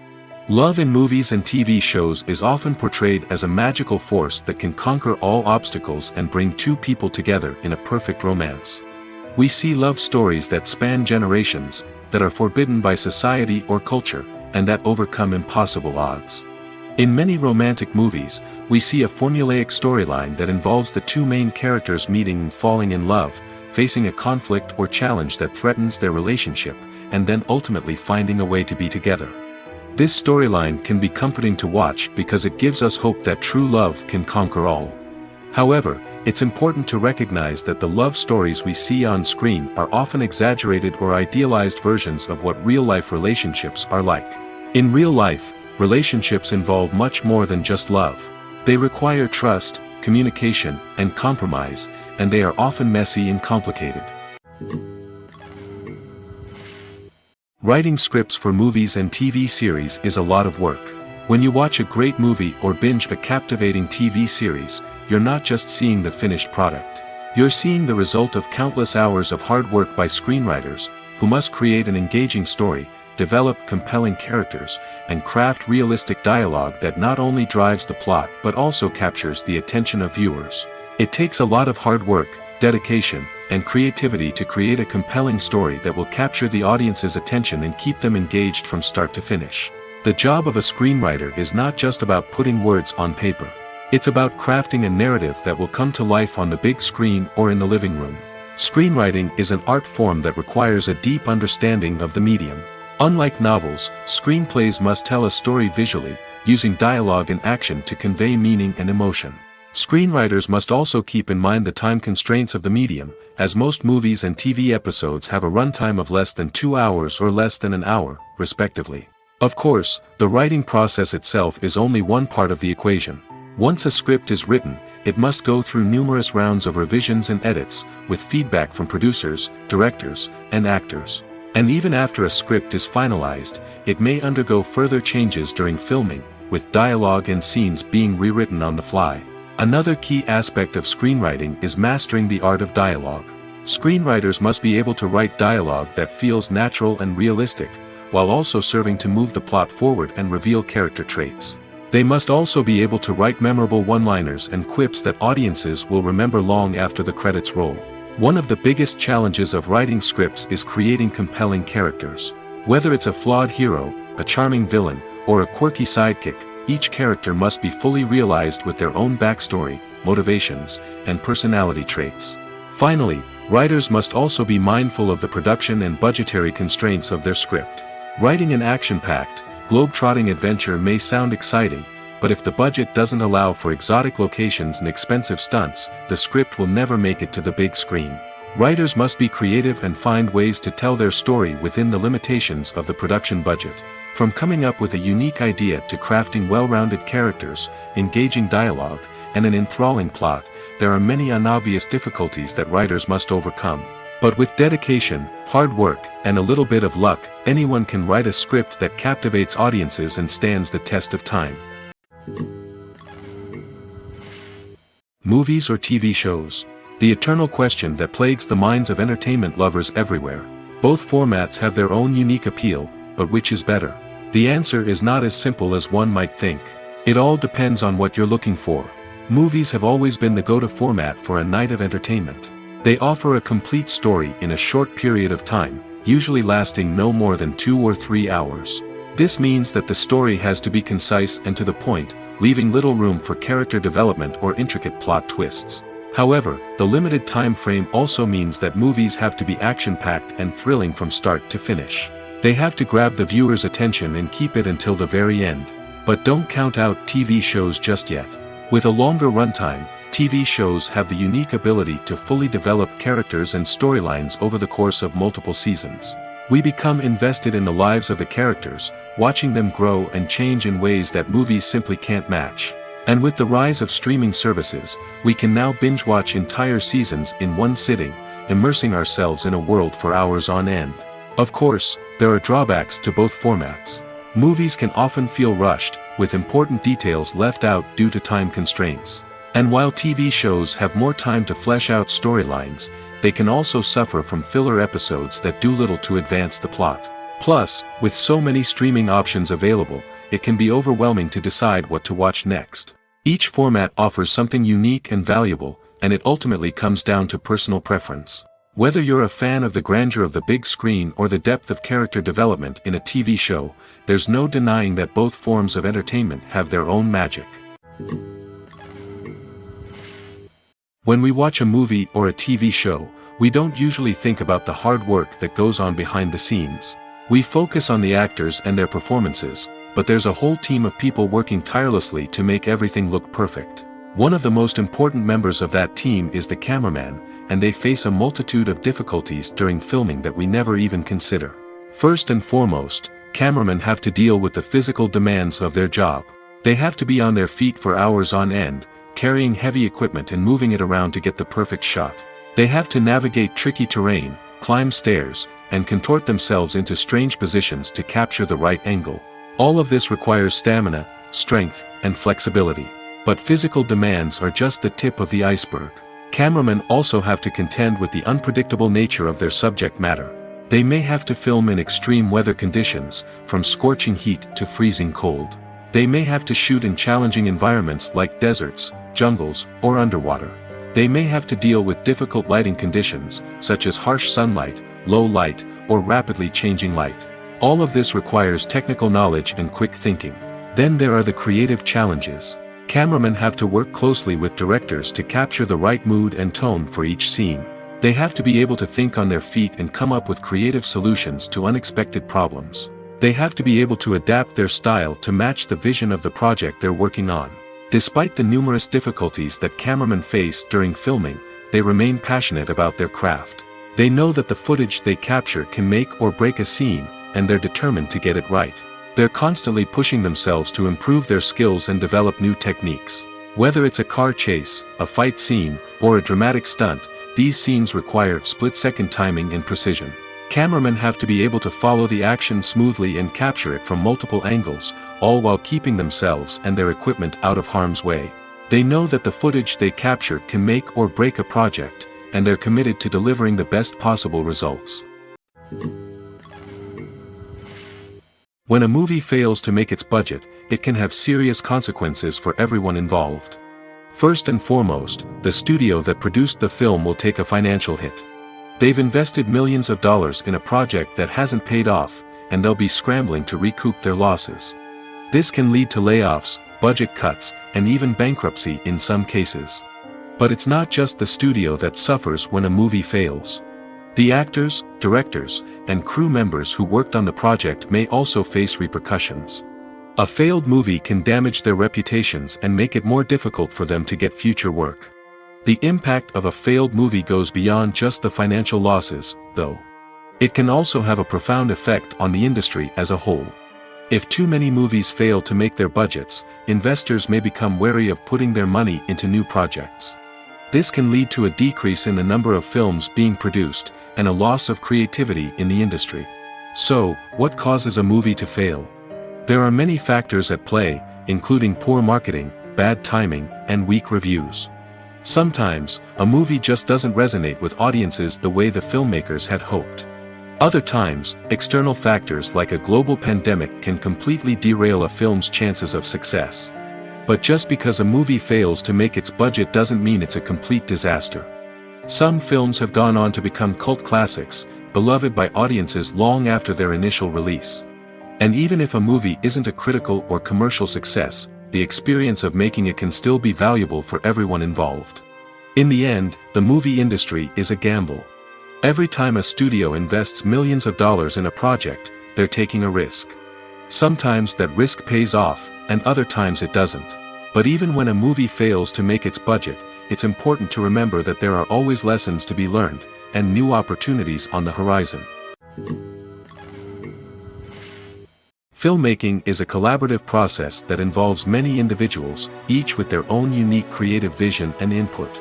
Love in movies and TV shows is often portrayed as a magical force that can conquer all obstacles and bring two people together in a perfect romance. We see love stories that span generations, that are forbidden by society or culture, and that overcome impossible odds. In many romantic movies, we see a formulaic storyline that involves the two main characters meeting and falling in love, facing a conflict or challenge that threatens their relationship, and then ultimately finding a way to be together. This storyline can be comforting to watch because it gives us hope that true love can conquer all. However, it's important to recognize that the love stories we see on screen are often exaggerated or idealized versions of what real-life relationships are like. In real life, relationships involve much more than just love. They require trust, communication, and compromise, and they are often messy and complicated. Writing scripts for movies and TV series is a lot of work. When you watch a great movie or binge a captivating TV series, you're not just seeing the finished product. You're seeing the result of countless hours of hard work by screenwriters, who must create an engaging story, develop compelling characters, and craft realistic dialogue that not only drives the plot but also captures the attention of viewers. It takes a lot of hard work, dedication, and creativity to create a compelling story that will capture the audience's attention and keep them engaged from start to finish. The job of a screenwriter is not just about putting words on paper. It's about crafting a narrative that will come to life on the big screen or in the living room. Screenwriting is an art form that requires a deep understanding of the medium. Unlike novels, screenplays must tell a story visually, using dialogue and action to convey meaning and emotion. Screenwriters must also keep in mind the time constraints of the medium, as most movies and TV episodes have a runtime of less than 2 hours or less than an hour, respectively. Of course, the writing process itself is only one part of the equation. Once a script is written, it must go through numerous rounds of revisions and edits, with feedback from producers, directors, and actors. And even after a script is finalized, it may undergo further changes during filming, with dialogue and scenes being rewritten on the fly. Another key aspect of screenwriting is mastering the art of dialogue. Screenwriters must be able to write dialogue that feels natural and realistic, while also serving to move the plot forward and reveal character traits. They must also be able to write memorable one-liners and quips that audiences will remember long after the credits roll. One of the biggest challenges of writing scripts is creating compelling characters. Whether it's a flawed hero, a charming villain, or a quirky sidekick, each character must be fully realized with their own backstory, motivations, and personality traits. Finally, writers must also be mindful of the production and budgetary constraints of their script. Writing an action-packed, globe-trotting adventure may sound exciting, but if the budget doesn't allow for exotic locations and expensive stunts, the script will never make it to the big screen. Writers must be creative and find ways to tell their story within the limitations of the production budget. From coming up with a unique idea to crafting well-rounded characters, engaging dialogue, and an enthralling plot, there are many unobvious difficulties that writers must overcome. But with dedication, hard work, and a little bit of luck, anyone can write a script that captivates audiences and stands the test of time. Movies or TV shows? The eternal question that plagues the minds of entertainment lovers everywhere. Both formats have their own unique appeal, but which is better? The answer is not as simple as one might think. It all depends on what you're looking for. Movies have always been the go-to format for a night of entertainment. They offer a complete story in a short period of time, usually lasting no more than 2 or 3 hours. This means that the story has to be concise and to the point, leaving little room for character development or intricate plot twists. However, the limited time frame also means that movies have to be action-packed and thrilling from start to finish. They have to grab the viewer's attention and keep it until the very end. But don't count out TV shows just yet. With a longer runtime, TV shows have the unique ability to fully develop characters and storylines over the course of multiple seasons. We become invested in the lives of the characters, watching them grow and change in ways that movies simply can't match. And with the rise of streaming services, we can now binge-watch entire seasons in one sitting, immersing ourselves in a world for hours on end. Of course, there are drawbacks to both formats. Movies can often feel rushed, with important details left out due to time constraints. And while TV shows have more time to flesh out storylines, they can also suffer from filler episodes that do little to advance the plot. Plus, with so many streaming options available, it can be overwhelming to decide what to watch next. Each format offers something unique and valuable, and it ultimately comes down to personal preference. Whether you're a fan of the grandeur of the big screen or the depth of character development in a TV show, there's no denying that both forms of entertainment have their own magic. When we watch a movie or a TV show, we don't usually think about the hard work that goes on behind the scenes. We focus on the actors and their performances, but there's a whole team of people working tirelessly to make everything look perfect. One of the most important members of that team is the cameraman, and they face a multitude of difficulties during filming that we never even consider. First and foremost, cameramen have to deal with the physical demands of their job. They have to be on their feet for hours on end, carrying heavy equipment and moving it around to get the perfect shot. They have to navigate tricky terrain, climb stairs, and contort themselves into strange positions to capture the right angle. All of this requires stamina, strength, and flexibility. But physical demands are just the tip of the iceberg. Cameramen also have to contend with the unpredictable nature of their subject matter. They may have to film in extreme weather conditions, from scorching heat to freezing cold. They may have to shoot in challenging environments like deserts, jungles, or underwater. They may have to deal with difficult lighting conditions, such as harsh sunlight, low light, or rapidly changing light. All of this requires technical knowledge and quick thinking. Then there are the creative challenges. Cameramen have to work closely with directors to capture the right mood and tone for each scene. They have to be able to think on their feet and come up with creative solutions to unexpected problems. They have to be able to adapt their style to match the vision of the project they're working on. Despite the numerous difficulties that cameramen face during filming, they remain passionate about their craft. They know that the footage they capture can make or break a scene, and they're determined to get it right. They're constantly pushing themselves to improve their skills and develop new techniques. Whether it's a car chase, a fight scene, or a dramatic stunt, these scenes require split-second timing and precision. Cameramen have to be able to follow the action smoothly and capture it from multiple angles, all while keeping themselves and their equipment out of harm's way. They know that the footage they capture can make or break a project, and they're committed to delivering the best possible results. When a movie fails to make its budget, it can have serious consequences for everyone involved. First and foremost, the studio that produced the film will take a financial hit. They've invested millions of dollars in a project that hasn't paid off, and they'll be scrambling to recoup their losses. This can lead to layoffs, budget cuts, and even bankruptcy in some cases. But it's not just the studio that suffers when a movie fails. The actors, directors, and crew members who worked on the project may also face repercussions. A failed movie can damage their reputations and make it more difficult for them to get future work. The impact of a failed movie goes beyond just the financial losses, though. It can also have a profound effect on the industry as a whole. If too many movies fail to make their budgets, investors may become wary of putting their money into new projects. This can lead to a decrease in the number of films being produced, and a loss of creativity in the industry. So, what causes a movie to fail? There are many factors at play, including poor marketing, bad timing, and weak reviews. Sometimes, a movie just doesn't resonate with audiences the way the filmmakers had hoped. Other times, external factors like a global pandemic can completely derail a film's chances of success. But just because a movie fails to make its budget doesn't mean it's a complete disaster. Some films have gone on to become cult classics, beloved by audiences long after their initial release. And even if a movie isn't a critical or commercial success, the experience of making it can still be valuable for everyone involved. In the end, the movie industry is a gamble. Every time a studio invests millions of dollars in a project, they're taking a risk. Sometimes that risk pays off, and other times it doesn't. But even when a movie fails to make its budget, it's important to remember that there are always lessons to be learned, and new opportunities on the horizon. Filmmaking is a collaborative process that involves many individuals, each with their own unique creative vision and input.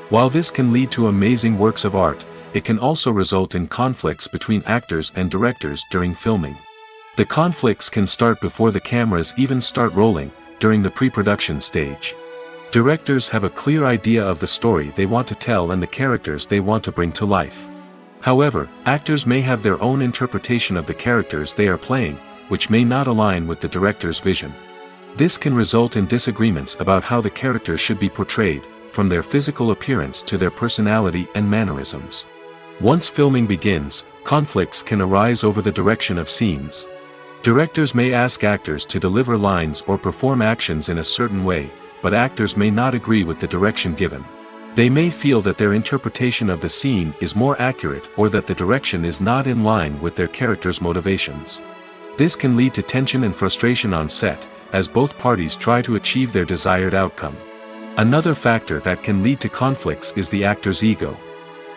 While this can lead to amazing works of art, it can also result in conflicts between actors and directors during filming. The conflicts can start before the cameras even start rolling, during the pre-production stage. Directors have a clear idea of the story they want to tell and the characters they want to bring to life. However, actors may have their own interpretation of the characters they are playing, which may not align with the director's vision. This can result in disagreements about how the characters should be portrayed, from their physical appearance to their personality and mannerisms. Once filming begins, conflicts can arise over the direction of scenes. Directors may ask actors to deliver lines or perform actions in a certain way, but actors may not agree with the direction given. They may feel that their interpretation of the scene is more accurate or that the direction is not in line with their character's motivations. This can lead to tension and frustration on set, as both parties try to achieve their desired outcome. Another factor that can lead to conflicts is the actor's ego.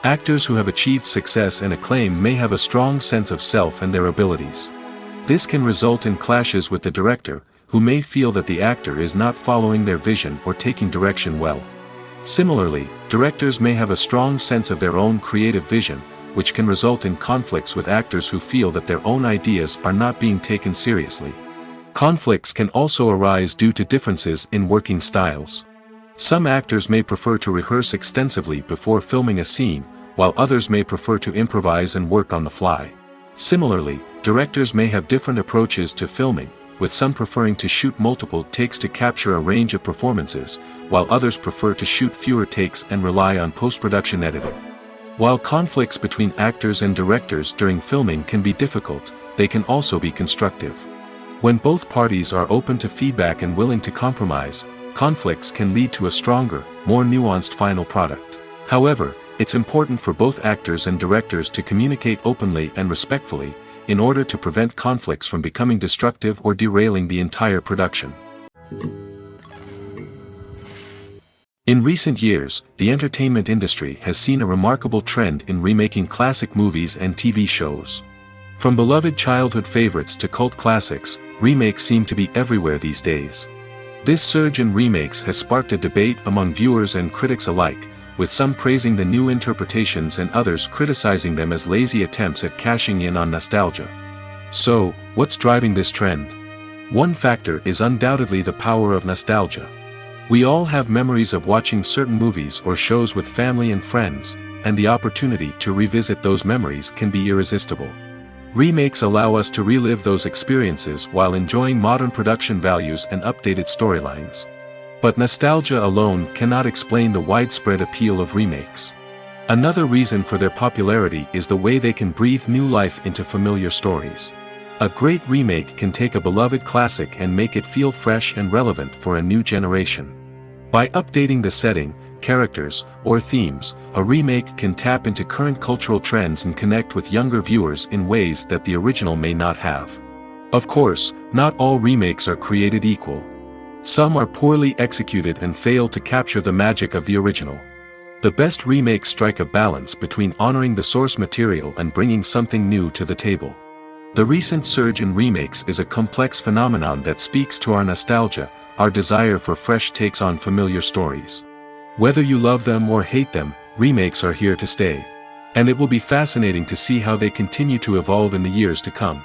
Actors who have achieved success and acclaim may have a strong sense of self and their abilities. This can result in clashes with the director, who may feel that the actor is not following their vision or taking direction well. Similarly, directors may have a strong sense of their own creative vision, which can result in conflicts with actors who feel that their own ideas are not being taken seriously. Conflicts can also arise due to differences in working styles. Some actors may prefer to rehearse extensively before filming a scene, while others may prefer to improvise and work on the fly. Similarly, directors may have different approaches to filming, with some preferring to shoot multiple takes to capture a range of performances, while others prefer to shoot fewer takes and rely on post-production editing. While conflicts between actors and directors during filming can be difficult, they can also be constructive. When both parties are open to feedback and willing to compromise, conflicts can lead to a stronger, more nuanced final product. However, It's important for both actors and directors to communicate openly and respectfully, in order to prevent conflicts from becoming destructive or derailing the entire production. In recent years, the entertainment industry has seen a remarkable trend in remaking classic movies and TV shows. From beloved childhood favorites to cult classics, remakes seem to be everywhere these days. This surge in remakes has sparked a debate among viewers and critics alike, with some praising the new interpretations and others criticizing them as lazy attempts at cashing in on nostalgia. So, what's driving this trend? One factor is undoubtedly the power of nostalgia. We all have memories of watching certain movies or shows with family and friends, and the opportunity to revisit those memories can be irresistible. Remakes allow us to relive those experiences while enjoying modern production values and updated storylines. But nostalgia alone cannot explain the widespread appeal of remakes. Another reason for their popularity is the way they can breathe new life into familiar stories. A great remake can take a beloved classic and make it feel fresh and relevant for a new generation. By updating the setting, characters, or themes, a remake can tap into current cultural trends and connect with younger viewers in ways that the original may not have. Of course, not all remakes are created equal. Some are poorly executed and fail to capture the magic of the original. The best remakes strike a balance between honoring the source material and bringing something new to the table. The recent surge in remakes is a complex phenomenon that speaks to our nostalgia, our desire for fresh takes on familiar stories. Whether you love them or hate them, remakes are here to stay. And it will be fascinating to see how they continue to evolve in the years to come.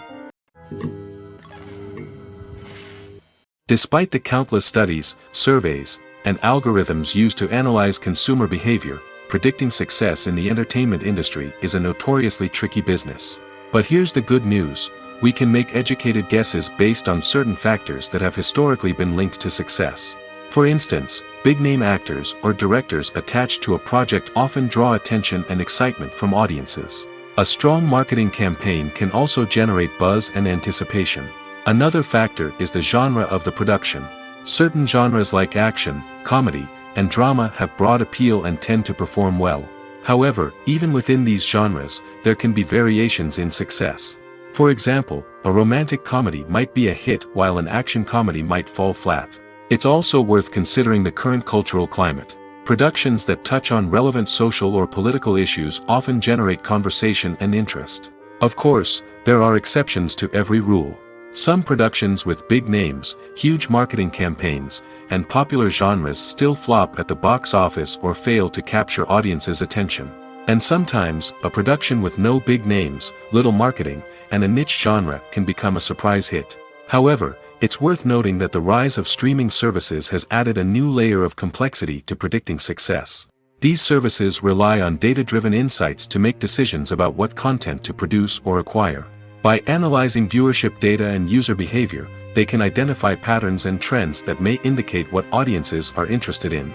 Despite the countless studies, surveys, and algorithms used to analyze consumer behavior, predicting success in the entertainment industry is a notoriously tricky business. But here's the good news: we can make educated guesses based on certain factors that have historically been linked to success. For instance, big-name actors or directors attached to a project often draw attention and excitement from audiences. A strong marketing campaign can also generate buzz and anticipation. Another factor is the genre of the production. Certain genres like action, comedy, and drama have broad appeal and tend to perform well. However, even within these genres, there can be variations in success. For example, a romantic comedy might be a hit while an action comedy might fall flat. It's also worth considering the current cultural climate. Productions that touch on relevant social or political issues often generate conversation and interest. Of course, there are exceptions to every rule. Some productions with big names, huge marketing campaigns, and popular genres still flop at the box office or fail to capture audiences' attention. And sometimes, a production with no big names, little marketing, and a niche genre can become a surprise hit. However, it's worth noting that the rise of streaming services has added a new layer of complexity to predicting success. These services rely on data-driven insights to make decisions about what content to produce or acquire. By analyzing viewership data and user behavior, they can identify patterns and trends that may indicate what audiences are interested in.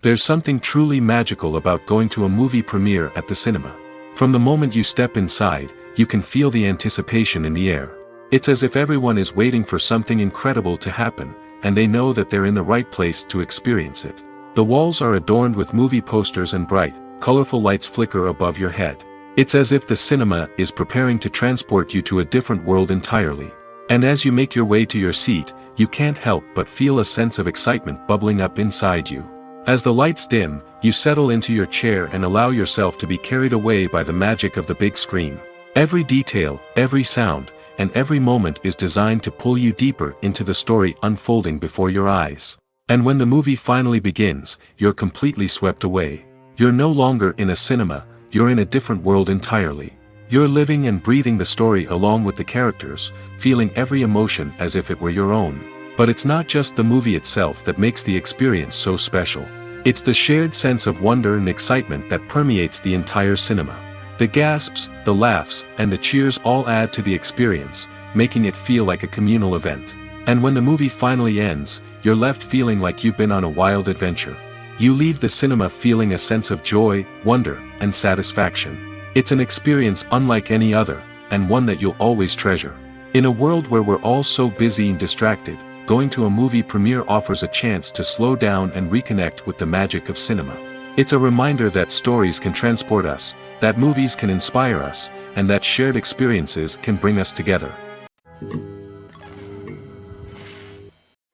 There's something truly magical about going to a movie premiere at the cinema. From the moment you step inside, you can feel the anticipation in the air. It's as if everyone is waiting for something incredible to happen, and they know that they're in the right place to experience it. The walls are adorned with movie posters and bright, colorful lights flicker above your head. It's as if the cinema is preparing to transport you to a different world entirely. And as you make your way to your seat, you can't help but feel a sense of excitement bubbling up inside you. As the lights dim, you settle into your chair and allow yourself to be carried away by the magic of the big screen. Every detail, every sound, and every moment is designed to pull you deeper into the story unfolding before your eyes. And when the movie finally begins, you're completely swept away. You're no longer in a cinema, you're in a different world entirely. You're living and breathing the story along with the characters, feeling every emotion as if it were your own. But it's not just the movie itself that makes the experience so special. It's the shared sense of wonder and excitement that permeates the entire cinema. The gasps, the laughs, and the cheers all add to the experience, making it feel like a communal event. And when the movie finally ends, you're left feeling like you've been on a wild adventure. You leave the cinema feeling a sense of joy, wonder, and satisfaction. It's an experience unlike any other, and one that you'll always treasure. In a world where we're all so busy and distracted, going to a movie premiere offers a chance to slow down and reconnect with the magic of cinema. It's a reminder that stories can transport us, that movies can inspire us, and that shared experiences can bring us together.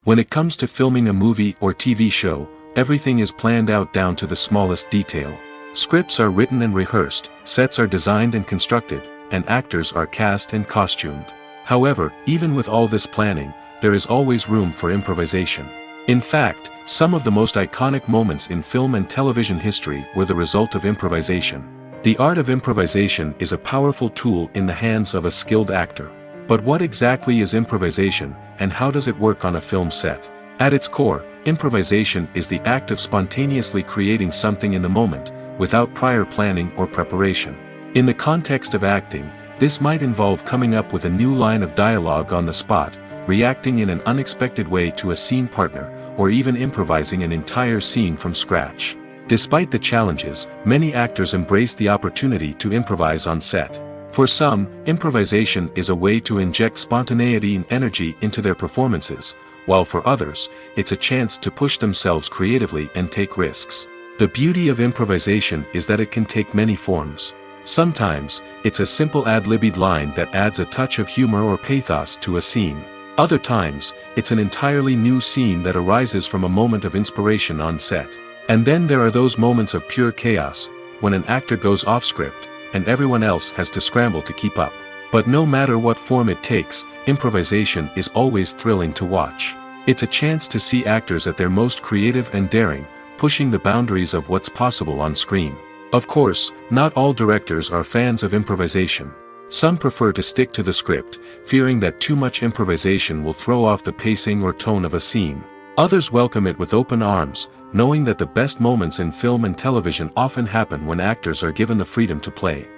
When it comes to filming a movie or TV show, everything is planned out down to the smallest detail. Scripts are written and rehearsed, sets are designed and constructed, and actors are cast and costumed. However, even with all this planning, there is always room for improvisation. In fact, some of the most iconic moments in film and television history were the result of improvisation. The art of improvisation is a powerful tool in the hands of a skilled actor. But what exactly is improvisation, and how does it work on a film set? At its core, improvisation is the act of spontaneously creating something in the moment, without prior planning or preparation. In the context of acting, this might involve coming up with a new line of dialogue on the spot, reacting in an unexpected way to a scene partner, or even improvising an entire scene from scratch. Despite the challenges, many actors embrace the opportunity to improvise on set. For some, improvisation is a way to inject spontaneity and energy into their performances, while for others, it's a chance to push themselves creatively and take risks. The beauty of improvisation is that it can take many forms. Sometimes, it's a simple ad-libbed line that adds a touch of humor or pathos to a scene. Other times, it's an entirely new scene that arises from a moment of inspiration on set. And then there are those moments of pure chaos, when an actor goes off script, and everyone else has to scramble to keep up. But no matter what form it takes, improvisation is always thrilling to watch. It's a chance to see actors at their most creative and daring, pushing the boundaries of what's possible on screen. Of course, not all directors are fans of improvisation. Some prefer to stick to the script, fearing that too much improvisation will throw off the pacing or tone of a scene. Others welcome it with open arms, knowing that the best moments in film and television often happen when actors are given the freedom to play.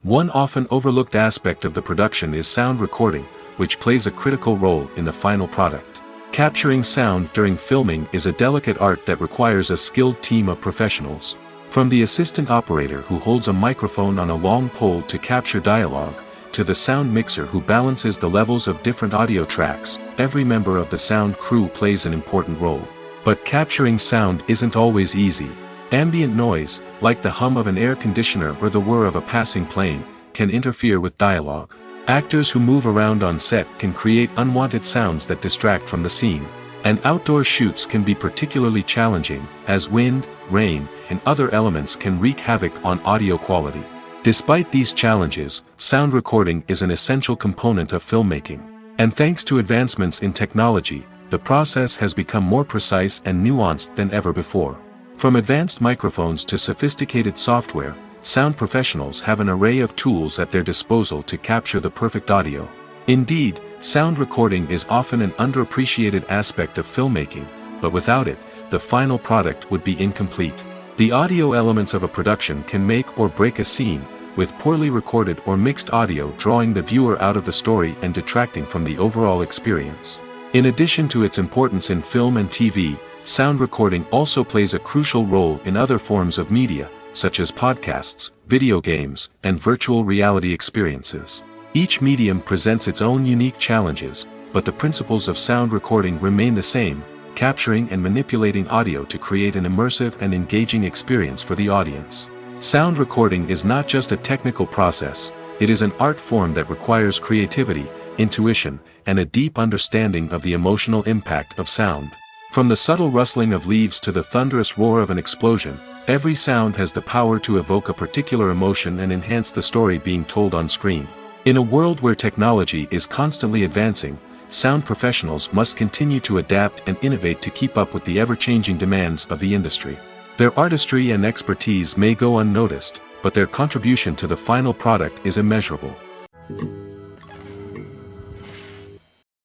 One often overlooked aspect of the production is sound recording, which plays a critical role in the final product. Capturing sound during filming is a delicate art that requires a skilled team of professionals. From the assistant operator who holds a microphone on a long pole to capture dialogue, to the sound mixer who balances the levels of different audio tracks, every member of the sound crew plays an important role. But capturing sound isn't always easy. Ambient noise, like the hum of an air conditioner or the whir of a passing plane, can interfere with dialogue. Actors who move around on set can create unwanted sounds that distract from the scene. And outdoor shoots can be particularly challenging, as wind, rain, and other elements can wreak havoc on audio quality. Despite these challenges, sound recording is an essential component of filmmaking. And thanks to advancements in technology, the process has become more precise and nuanced than ever before. From advanced microphones to sophisticated software, sound professionals have an array of tools at their disposal to capture the perfect audio. Indeed, sound recording is often an underappreciated aspect of filmmaking, but without it, the final product would be incomplete. The audio elements of a production can make or break a scene, with poorly recorded or mixed audio drawing the viewer out of the story and detracting from the overall experience. In addition to its importance in film and TV, sound recording also plays a crucial role in other forms of media, such as podcasts, video games, and virtual reality experiences. Each medium presents its own unique challenges, but the principles of sound recording remain the same, capturing and manipulating audio to create an immersive and engaging experience for the audience. Sound recording is not just a technical process, it is an art form that requires creativity, intuition, and a deep understanding of the emotional impact of sound. From the subtle rustling of leaves to the thunderous roar of an explosion, every sound has the power to evoke a particular emotion and enhance the story being told on screen. In a world where technology is constantly advancing, sound professionals must continue to adapt and innovate to keep up with the ever-changing demands of the industry. Their artistry and expertise may go unnoticed, but their contribution to the final product is immeasurable.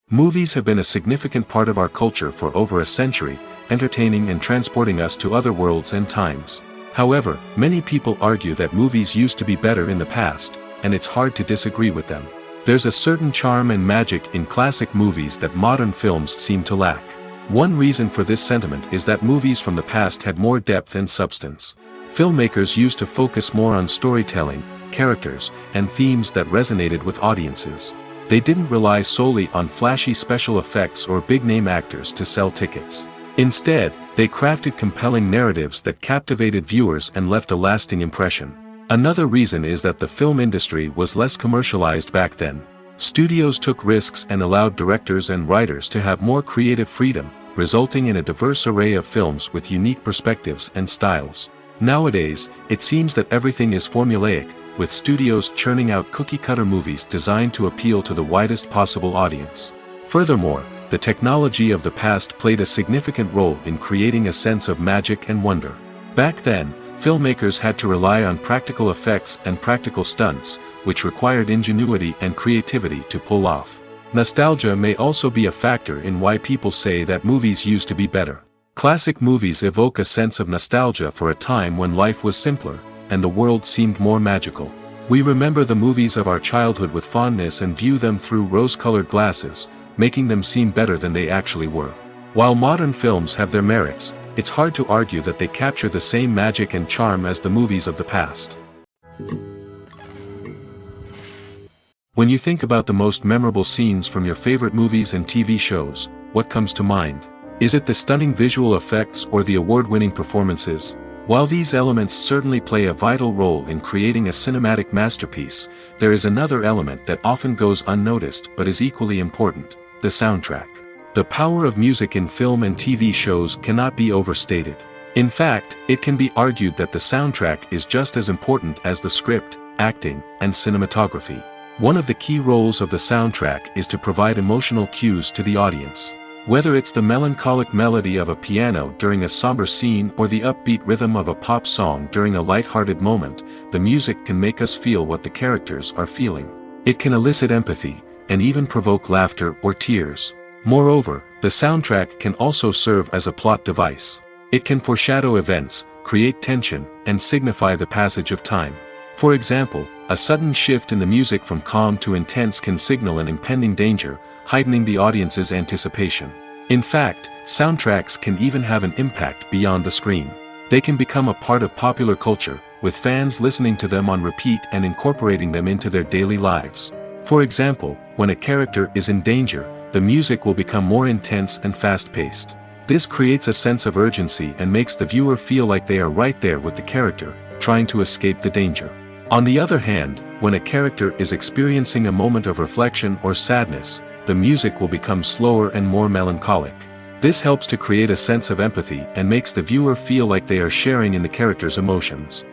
Movies have been a significant part of our culture for over a century, entertaining and transporting us to other worlds and times. However, many people argue that movies used to be better in the past, and it's hard to disagree with them. There's a certain charm and magic in classic movies that modern films seem to lack. One reason for this sentiment is that movies from the past had more depth and substance. Filmmakers used to focus more on storytelling, characters, and themes that resonated with audiences. They didn't rely solely on flashy special effects or big-name actors to sell tickets. Instead, they crafted compelling narratives that captivated viewers and left a lasting impression. Another reason is that the film industry was less commercialized back then. Studios took risks and allowed directors and writers to have more creative freedom, resulting in a diverse array of films with unique perspectives and styles. Nowadays, it seems that everything is formulaic, with studios churning out cookie-cutter movies designed to appeal to the widest possible audience. Furthermore, the technology of the past played a significant role in creating a sense of magic and wonder. Back then, filmmakers had to rely on practical effects and practical stunts, which required ingenuity and creativity to pull off. Nostalgia may also be a factor in why people say that movies used to be better. Classic movies evoke a sense of nostalgia for a time when life was simpler, and the world seemed more magical. We remember the movies of our childhood with fondness and view them through rose-colored glasses, making them seem better than they actually were. While modern films have their merits, it's hard to argue that they capture the same magic and charm as the movies of the past. When you think about the most memorable scenes from your favorite movies and TV shows, what comes to mind? Is it the stunning visual effects or the award-winning performances? While these elements certainly play a vital role in creating a cinematic masterpiece, there is another element that often goes unnoticed but is equally important: the soundtrack. The power of music in film and TV shows cannot be overstated. In fact, it can be argued that the soundtrack is just as important as the script, acting, and cinematography. One of the key roles of the soundtrack is to provide emotional cues to the audience. Whether it's the melancholic melody of a piano during a somber scene or the upbeat rhythm of a pop song during a light-hearted moment, the music can make us feel what the characters are feeling. It can elicit empathy, and even provoke laughter or tears. Moreover, the soundtrack can also serve as a plot device. It can foreshadow events, create tension, and signify the passage of time. For example, a sudden shift in the music from calm to intense can signal an impending danger, heightening the audience's anticipation. In fact, soundtracks can even have an impact beyond the screen. They can become a part of popular culture, with fans listening to them on repeat and incorporating them into their daily lives. For example, when a character is in danger, the music will become more intense and fast-paced. This creates a sense of urgency and makes the viewer feel like they are right there with the character, trying to escape the danger. On the other hand, when a character is experiencing a moment of reflection or sadness, the music will become slower and more melancholic. This helps to create a sense of empathy and makes the viewer feel like they are sharing in the character's emotions.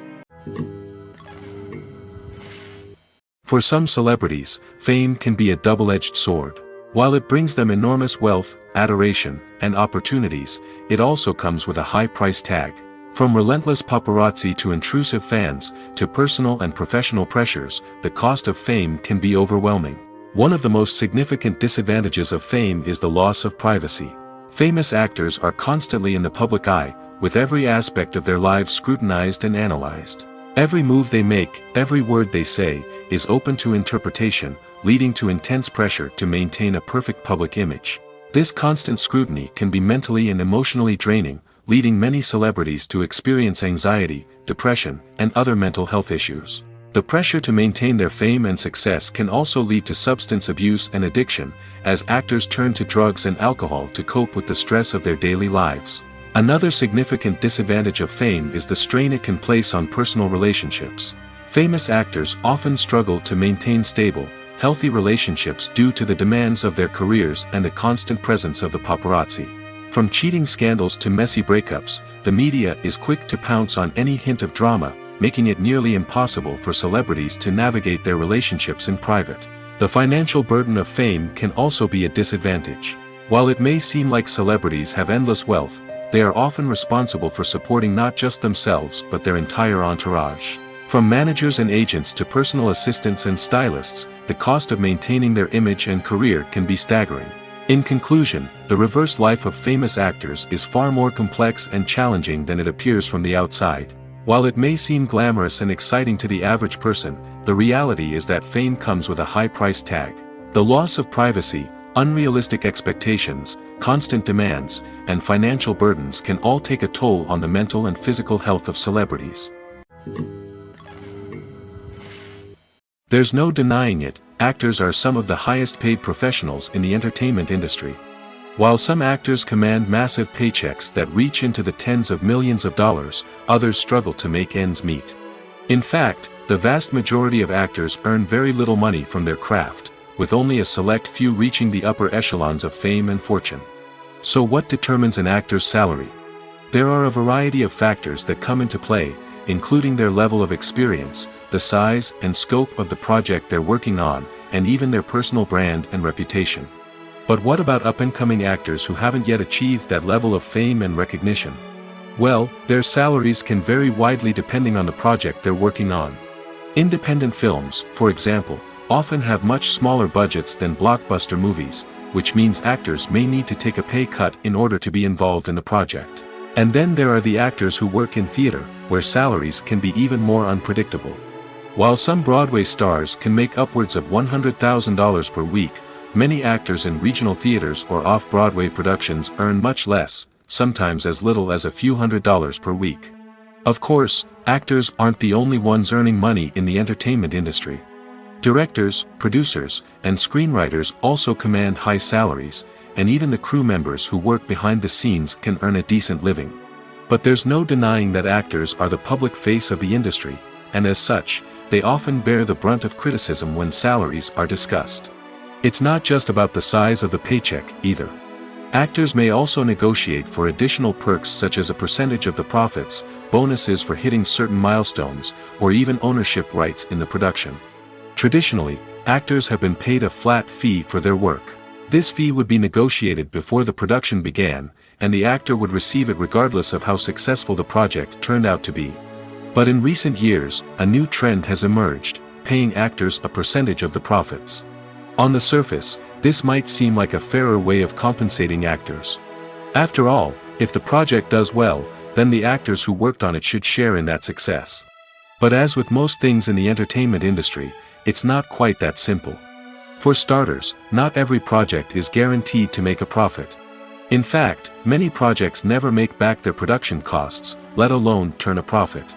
For some celebrities, fame can be a double-edged sword. While it brings them enormous wealth, adoration, and opportunities, it also comes with a high price tag. From relentless paparazzi to intrusive fans, to personal and professional pressures, the cost of fame can be overwhelming. One of the most significant disadvantages of fame is the loss of privacy. Famous actors are constantly in the public eye, with every aspect of their lives scrutinized and analyzed. Every move they make, every word they say, is open to interpretation, leading to intense pressure to maintain a perfect public image. This constant scrutiny can be mentally and emotionally draining, leading many celebrities to experience anxiety, depression, and other mental health issues. The pressure to maintain their fame and success can also lead to substance abuse and addiction, as actors turn to drugs and alcohol to cope with the stress of their daily lives. Another significant disadvantage of fame is the strain it can place on personal relationships. Famous actors often struggle to maintain stable, healthy relationships due to the demands of their careers and the constant presence of the paparazzi. From cheating scandals to messy breakups, the media is quick to pounce on any hint of drama, making it nearly impossible for celebrities to navigate their relationships in private. The financial burden of fame can also be a disadvantage. While it may seem like celebrities have endless wealth, they are often responsible for supporting not just themselves but their entire entourage. From managers and agents to personal assistants and stylists, the cost of maintaining their image and career can be staggering. In conclusion, the reverse life of famous actors is far more complex and challenging than it appears from the outside. While it may seem glamorous and exciting to the average person, the reality is that fame comes with a high price tag. The loss of privacy, unrealistic expectations, constant demands, and financial burdens can all take a toll on the mental and physical health of celebrities. There's no denying it, actors are some of the highest paid professionals in the entertainment industry. While some actors command massive paychecks that reach into the tens of millions of dollars, others struggle to make ends meet. In fact, the vast majority of actors earn very little money from their craft, with only a select few reaching the upper echelons of fame and fortune. So what determines an actor's salary? There are a variety of factors that come into play, including their level of experience, the size and scope of the project they're working on, and even their personal brand and reputation. But what about up-and-coming actors who haven't yet achieved that level of fame and recognition? Well, their salaries can vary widely depending on the project they're working on. Independent films, for example, often have much smaller budgets than blockbuster movies, which means actors may need to take a pay cut in order to be involved in the project. And then there are the actors who work in theater, where salaries can be even more unpredictable. While some Broadway stars can make upwards of $100,000 per week, many actors in regional theaters or off-Broadway productions earn much less, sometimes as little as a few $100s per week. Of course, actors aren't the only ones earning money in the entertainment industry. Directors, producers, and screenwriters also command high salaries, and even the crew members who work behind the scenes can earn a decent living. But there's no denying that actors are the public face of the industry, and as such, they often bear the brunt of criticism when salaries are discussed. It's not just about the size of the paycheck, either. Actors may also negotiate for additional perks such as a percentage of the profits, bonuses for hitting certain milestones, or even ownership rights in the production. Traditionally, actors have been paid a flat fee for their work. This fee would be negotiated before the production began, and the actor would receive it regardless of how successful the project turned out to be. But in recent years, a new trend has emerged, paying actors a percentage of the profits. On the surface, this might seem like a fairer way of compensating actors. After all, if the project does well, then the actors who worked on it should share in that success. But as with most things in the entertainment industry, it's not quite that simple. For starters, not every project is guaranteed to make a profit. In fact, many projects never make back their production costs, let alone turn a profit.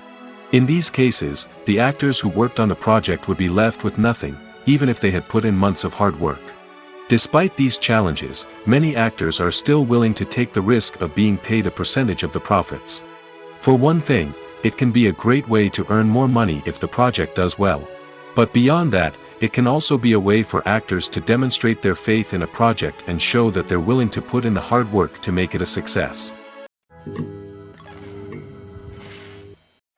In these cases, the actors who worked on the project would be left with nothing, even if they had put in months of hard work. Despite these challenges, many actors are still willing to take the risk of being paid a percentage of the profits. For one thing, it can be a great way to earn more money if the project does well. But beyond that, it can also be a way for actors to demonstrate their faith in a project and show that they're willing to put in the hard work to make it a success.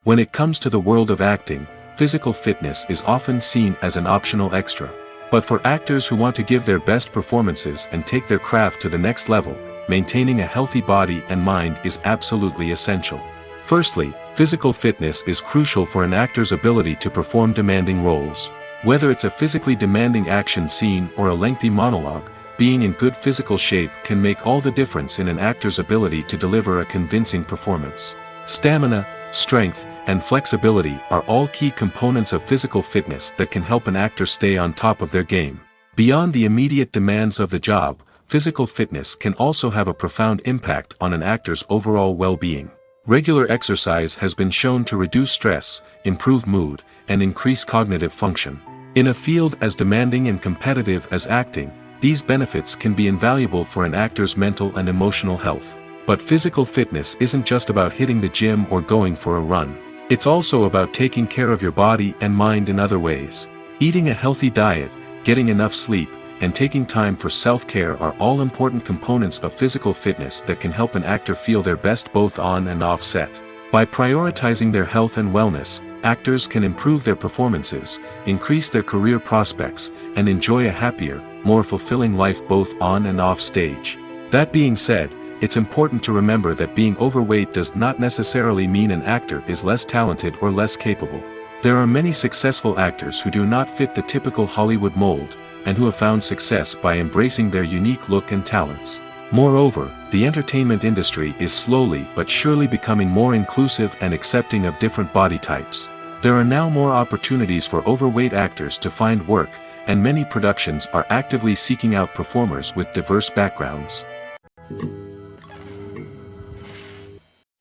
When it comes to the world of acting, physical fitness is often seen as an optional extra. But for actors who want to give their best performances and take their craft to the next level, maintaining a healthy body and mind is absolutely essential. Firstly, physical fitness is crucial for an actor's ability to perform demanding roles. Whether it's a physically demanding action scene or a lengthy monologue, being in good physical shape can make all the difference in an actor's ability to deliver a convincing performance. Stamina, strength, and flexibility are all key components of physical fitness that can help an actor stay on top of their game. Beyond the immediate demands of the job, physical fitness can also have a profound impact on an actor's overall well-being. Regular exercise has been shown to reduce stress, improve mood, and increase cognitive function. In a field as demanding and competitive as acting, these benefits can be invaluable for an actor's mental and emotional health. But physical fitness isn't just about hitting the gym or going for a run. It's also about taking care of your body and mind in other ways. Eating a healthy diet, getting enough sleep, and taking time for self-care are all important components of physical fitness that can help an actor feel their best both on and off set. By prioritizing their health and wellness, actors can improve their performances, increase their career prospects, and enjoy a happier, more fulfilling life both on and off stage. That being said, it's important to remember that being overweight does not necessarily mean an actor is less talented or less capable. There are many successful actors who do not fit the typical Hollywood mold, and who have found success by embracing their unique look and talents. Moreover, the entertainment industry is slowly but surely becoming more inclusive and accepting of different body types. There are now more opportunities for overweight actors to find work, and many productions are actively seeking out performers with diverse backgrounds.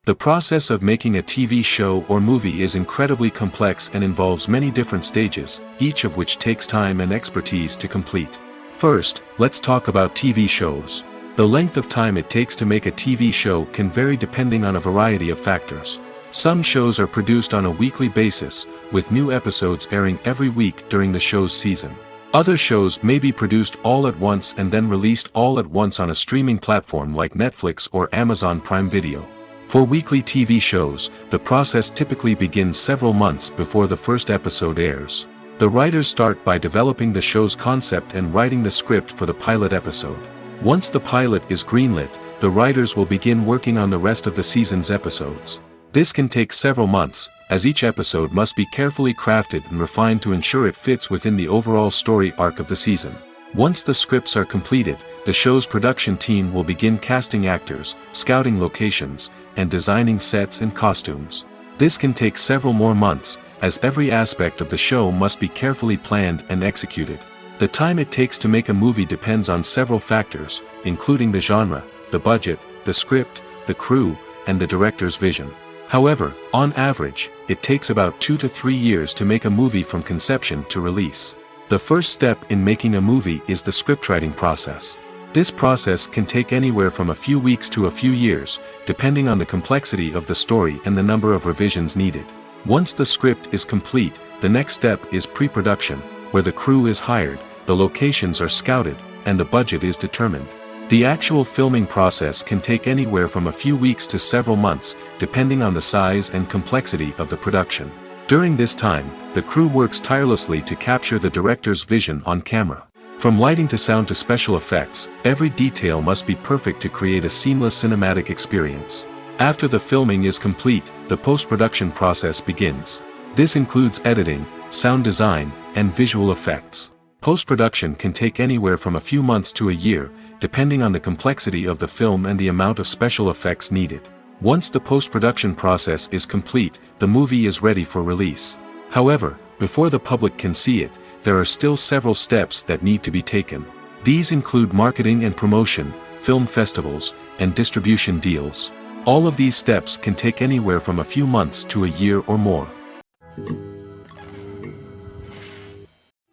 The process of making a TV show or movie is incredibly complex and involves many different stages, each of which takes time and expertise to complete. First, let's talk about TV shows. The length of time it takes to make a TV show can vary depending on a variety of factors. Some shows are produced on a weekly basis, with new episodes airing every week during the show's season. Other shows may be produced all at once and then released all at once on a streaming platform like Netflix or Amazon Prime Video. For weekly TV shows, the process typically begins several months before the first episode airs. The writers start by developing the show's concept and writing the script for the pilot episode. Once the pilot is greenlit, the writers will begin working on the rest of the season's episodes. This can take several months, as each episode must be carefully crafted and refined to ensure it fits within the overall story arc of the season. Once the scripts are completed, the show's production team will begin casting actors, scouting locations, and designing sets and costumes. This can take several more months, as every aspect of the show must be carefully planned and executed. The time it takes to make a movie depends on several factors, including the genre, the budget, the script, the crew, and the director's vision. However, on average, it takes about 2 to 3 years to make a movie from conception to release. The first step in making a movie is the scriptwriting process. This process can take anywhere from a few weeks to a few years, depending on the complexity of the story and the number of revisions needed. Once the script is complete, the next step is pre-production, where the crew is hired, the locations are scouted, and the budget is determined. The actual filming process can take anywhere from a few weeks to several months, depending on the size and complexity of the production. During this time, the crew works tirelessly to capture the director's vision on camera. From lighting to sound to special effects, every detail must be perfect to create a seamless cinematic experience. After the filming is complete, the post-production process begins. This includes editing, sound design, and visual effects. Post-production can take anywhere from a few months to a year, depending on the complexity of the film and the amount of special effects needed. Once the post-production process is complete, the movie is ready for release. However, before the public can see it, there are still several steps that need to be taken. These include marketing and promotion, film festivals, and distribution deals. All of these steps can take anywhere from a few months to a year or more.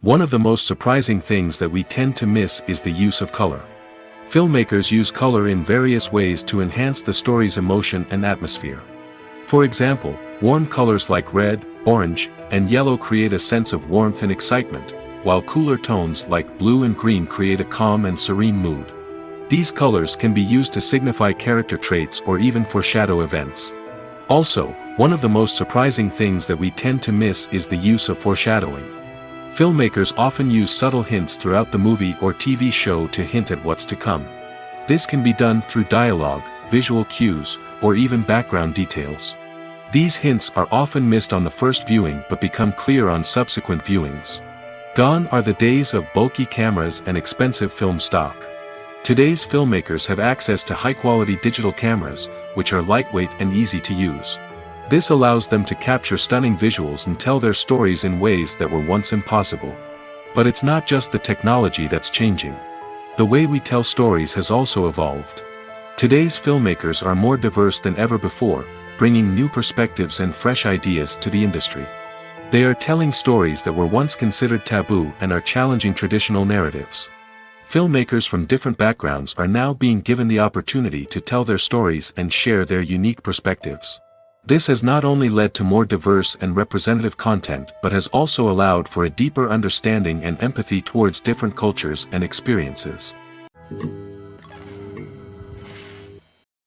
One of the most surprising things that we tend to miss is the use of color. Filmmakers use color in various ways to enhance the story's emotion and atmosphere. For example, warm colors like red, orange, and yellow create a sense of warmth and excitement, while cooler tones like blue and green create a calm and serene mood. These colors can be used to signify character traits or even foreshadow events. Also, one of the most surprising things that we tend to miss is the use of foreshadowing. Filmmakers often use subtle hints throughout the movie or TV show to hint at what's to come. This can be done through dialogue, visual cues, or even background details. These hints are often missed on the first viewing but become clear on subsequent viewings. Gone are the days of bulky cameras and expensive film stock. Today's filmmakers have access to high-quality digital cameras, which are lightweight and easy to use. This allows them to capture stunning visuals and tell their stories in ways that were once impossible. But it's not just the technology that's changing. The way we tell stories has also evolved. Today's filmmakers are more diverse than ever before, bringing new perspectives and fresh ideas to the industry. They are telling stories that were once considered taboo and are challenging traditional narratives. Filmmakers from different backgrounds are now being given the opportunity to tell their stories and share their unique perspectives. This has not only led to more diverse and representative content but has also allowed for a deeper understanding and empathy towards different cultures and experiences.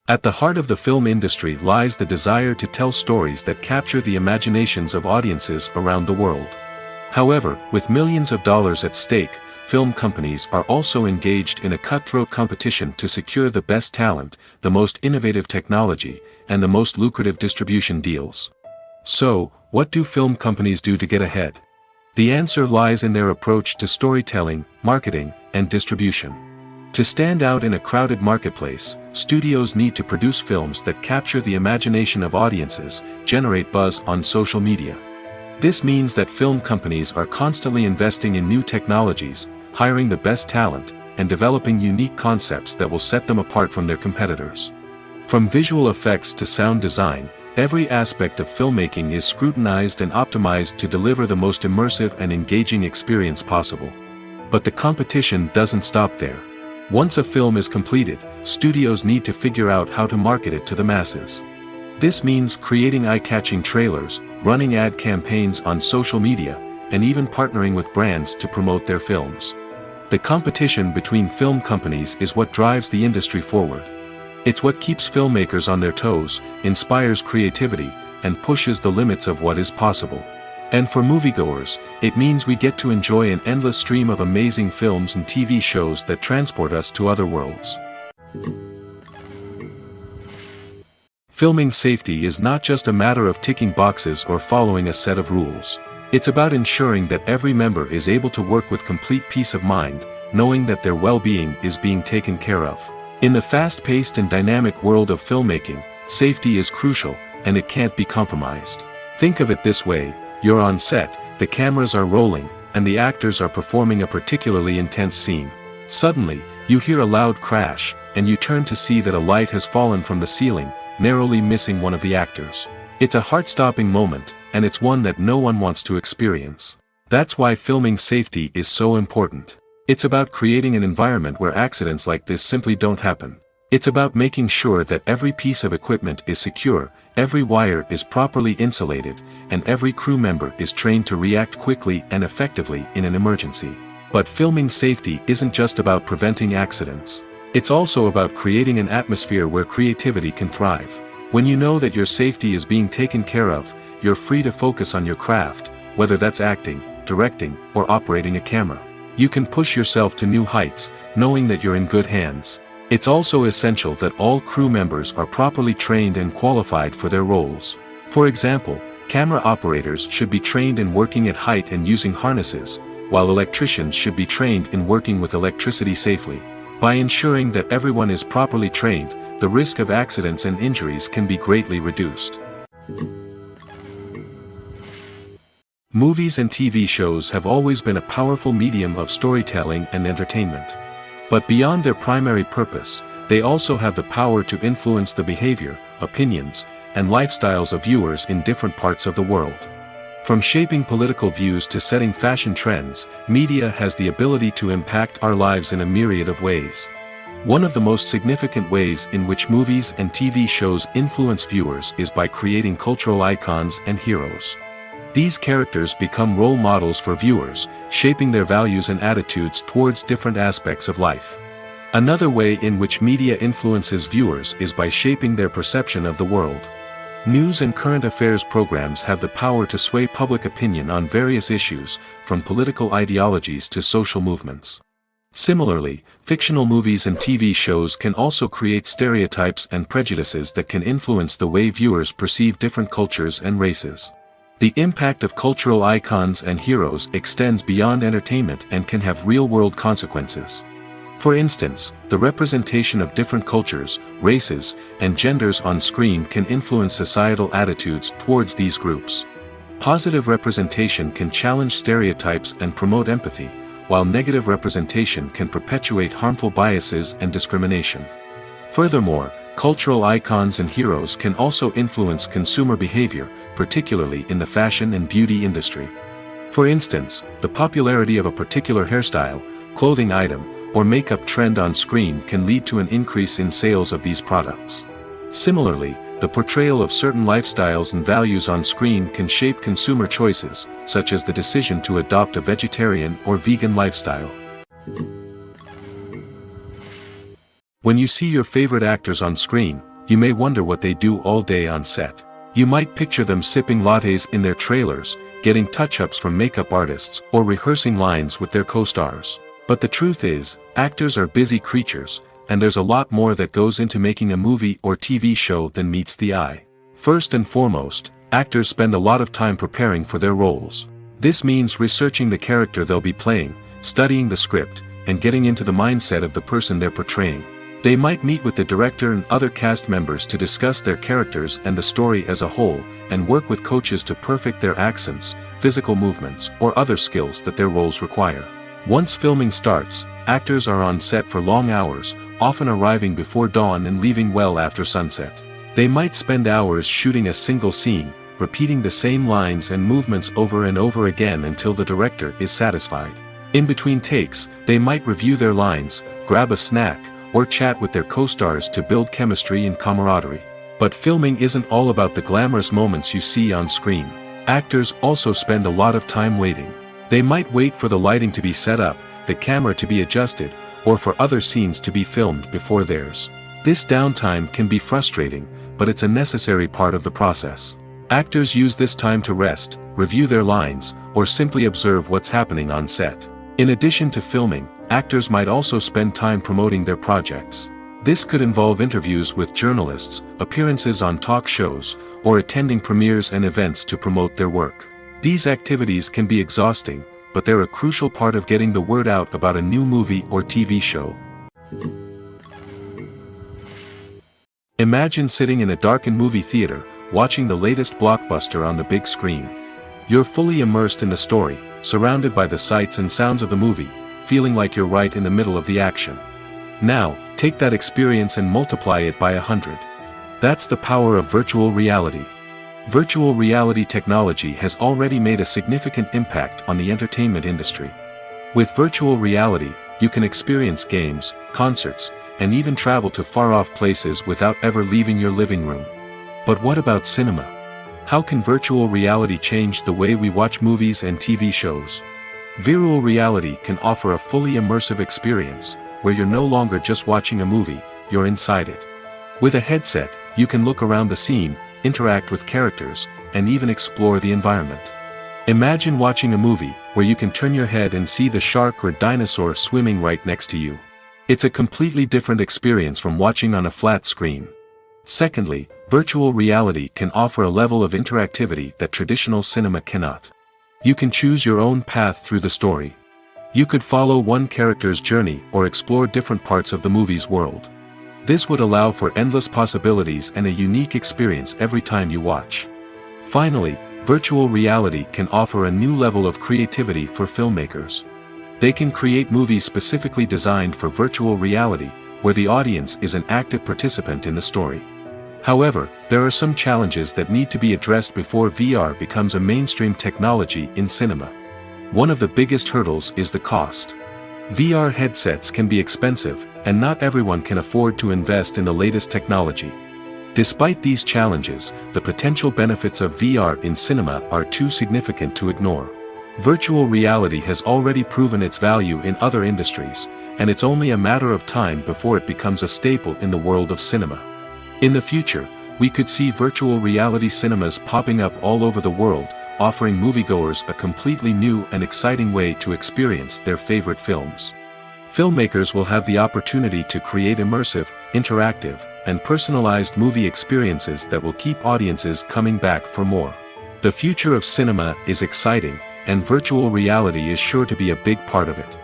At the heart of the film industry lies the desire to tell stories that capture the imaginations of audiences around the world. However, with millions of dollars at stake, film companies are also engaged in a cutthroat competition to secure the best talent, the most innovative technology, and the most lucrative distribution deals. So, what do film companies do to get ahead? The answer lies in their approach to storytelling, marketing, and distribution. To stand out in a crowded marketplace, studios need to produce films that capture the imagination of audiences, generate buzz on social media. This means that film companies are constantly investing in new technologies, hiring the best talent, and developing unique concepts that will set them apart from their competitors. From visual effects to sound design, every aspect of filmmaking is scrutinized and optimized to deliver the most immersive and engaging experience possible. But the competition doesn't stop there. Once a film is completed, studios need to figure out how to market it to the masses. This means creating eye-catching trailers, running ad campaigns on social media, and even partnering with brands to promote their films. The competition between film companies is what drives the industry forward. It's what keeps filmmakers on their toes, inspires creativity, and pushes the limits of what is possible. And for moviegoers, it means we get to enjoy an endless stream of amazing films and TV shows that transport us to other worlds. Filming safety is not just a matter of ticking boxes or following a set of rules. It's about ensuring that every member is able to work with complete peace of mind, knowing that their well-being is being taken care of. In the fast-paced and dynamic world of filmmaking, safety is crucial, and it can't be compromised. Think of it this way: you're on set, the cameras are rolling, and the actors are performing a particularly intense scene. Suddenly, you hear a loud crash, and you turn to see that a light has fallen from the ceiling, narrowly missing one of the actors. It's a heart-stopping moment, and it's one that no one wants to experience. That's why filming safety is so important. It's about creating an environment where accidents like this simply don't happen. It's about making sure that every piece of equipment is secure, every wire is properly insulated, and every crew member is trained to react quickly and effectively in an emergency. But filming safety isn't just about preventing accidents. It's also about creating an atmosphere where creativity can thrive. When you know that your safety is being taken care of, you're free to focus on your craft, whether that's acting, directing, or operating a camera. You can push yourself to new heights, knowing that you're in good hands. It's also essential that all crew members are properly trained and qualified for their roles. For example, camera operators should be trained in working at height and using harnesses, while electricians should be trained in working with electricity safely. By ensuring that everyone is properly trained, the risk of accidents and injuries can be greatly reduced. Movies and TV shows have always been a powerful medium of storytelling and entertainment. But beyond their primary purpose, they also have the power to influence the behavior, opinions, and lifestyles of viewers in different parts of the world. From shaping political views to setting fashion trends, media has the ability to impact our lives in a myriad of ways. One of the most significant ways in which movies and TV shows influence viewers is by creating cultural icons and heroes. These characters become role models for viewers, shaping their values and attitudes towards different aspects of life. Another way in which media influences viewers is by shaping their perception of the world. News and current affairs programs have the power to sway public opinion on various issues, from political ideologies to social movements. Similarly, fictional movies and TV shows can also create stereotypes and prejudices that can influence the way viewers perceive different cultures and races. The impact of cultural icons and heroes extends beyond entertainment and can have real-world consequences. For instance, the representation of different cultures, races, and genders on screen can influence societal attitudes towards these groups. Positive representation can challenge stereotypes and promote empathy, while negative representation can perpetuate harmful biases and discrimination. Furthermore, cultural icons and heroes can also influence consumer behavior, particularly in the fashion and beauty industry. For instance, the popularity of a particular hairstyle, clothing item, or makeup trend on screen can lead to an increase in sales of these products. Similarly, the portrayal of certain lifestyles and values on screen can shape consumer choices, such as the decision to adopt a vegetarian or vegan lifestyle. When you see your favorite actors on screen, you may wonder what they do all day on set. You might picture them sipping lattes in their trailers, getting touch-ups from makeup artists, or rehearsing lines with their co-stars. But the truth is, actors are busy creatures, and there's a lot more that goes into making a movie or TV show than meets the eye. First and foremost, actors spend a lot of time preparing for their roles. This means researching the character they'll be playing, studying the script, and getting into the mindset of the person they're portraying. They might meet with the director and other cast members to discuss their characters and the story as a whole, and work with coaches to perfect their accents, physical movements, or other skills that their roles require. Once filming starts, actors are on set for long hours, often arriving before dawn and leaving well after sunset. They might spend hours shooting a single scene, repeating the same lines and movements over and over again until the director is satisfied. In between takes, they might review their lines, grab a snack, or chat with their co-stars to build chemistry and camaraderie. But filming isn't all about the glamorous moments you see on screen. Actors also spend a lot of time waiting. They might wait for the lighting to be set up, the camera to be adjusted, or for other scenes to be filmed before theirs. This downtime can be frustrating, but it's a necessary part of the process. Actors use this time to rest, review their lines, or simply observe what's happening on set. In addition to filming, actors might also spend time promoting their projects. This could involve interviews with journalists, appearances on talk shows, or attending premieres and events to promote their work. These activities can be exhausting, but they're a crucial part of getting the word out about a new movie or TV show. Imagine sitting in a darkened movie theater, watching the latest blockbuster on the big screen. You're fully immersed in the story, surrounded by the sights and sounds of the movie, feeling like you're right in the middle of the action. Now, take that experience and multiply it by 100. That's the power of virtual reality. Virtual reality technology has already made a significant impact on the entertainment industry. With virtual reality, you can experience games, concerts, and even travel to far-off places without ever leaving your living room. But what about cinema? How can virtual reality change the way we watch movies and TV shows? Virtual reality can offer a fully immersive experience, where you're no longer just watching a movie, you're inside it. With a headset, you can look around the scene, interact with characters, and even explore the environment. Imagine watching a movie, where you can turn your head and see the shark or dinosaur swimming right next to you. It's a completely different experience from watching on a flat screen. Secondly, virtual reality can offer a level of interactivity that traditional cinema cannot. You can choose your own path through the story. You could follow one character's journey or explore different parts of the movie's world. This would allow for endless possibilities and a unique experience every time you watch. Finally, virtual reality can offer a new level of creativity for filmmakers. They can create movies specifically designed for virtual reality, where the audience is an active participant in the story. However, there are some challenges that need to be addressed before VR becomes a mainstream technology in cinema. One of the biggest hurdles is the cost. VR headsets can be expensive, and not everyone can afford to invest in the latest technology. Despite these challenges, the potential benefits of VR in cinema are too significant to ignore. Virtual reality has already proven its value in other industries, and it's only a matter of time before it becomes a staple in the world of cinema. In the future, we could see virtual reality cinemas popping up all over the world, offering moviegoers a completely new and exciting way to experience their favorite films. Filmmakers will have the opportunity to create immersive, interactive, and personalized movie experiences that will keep audiences coming back for more. The future of cinema is exciting, and virtual reality is sure to be a big part of it.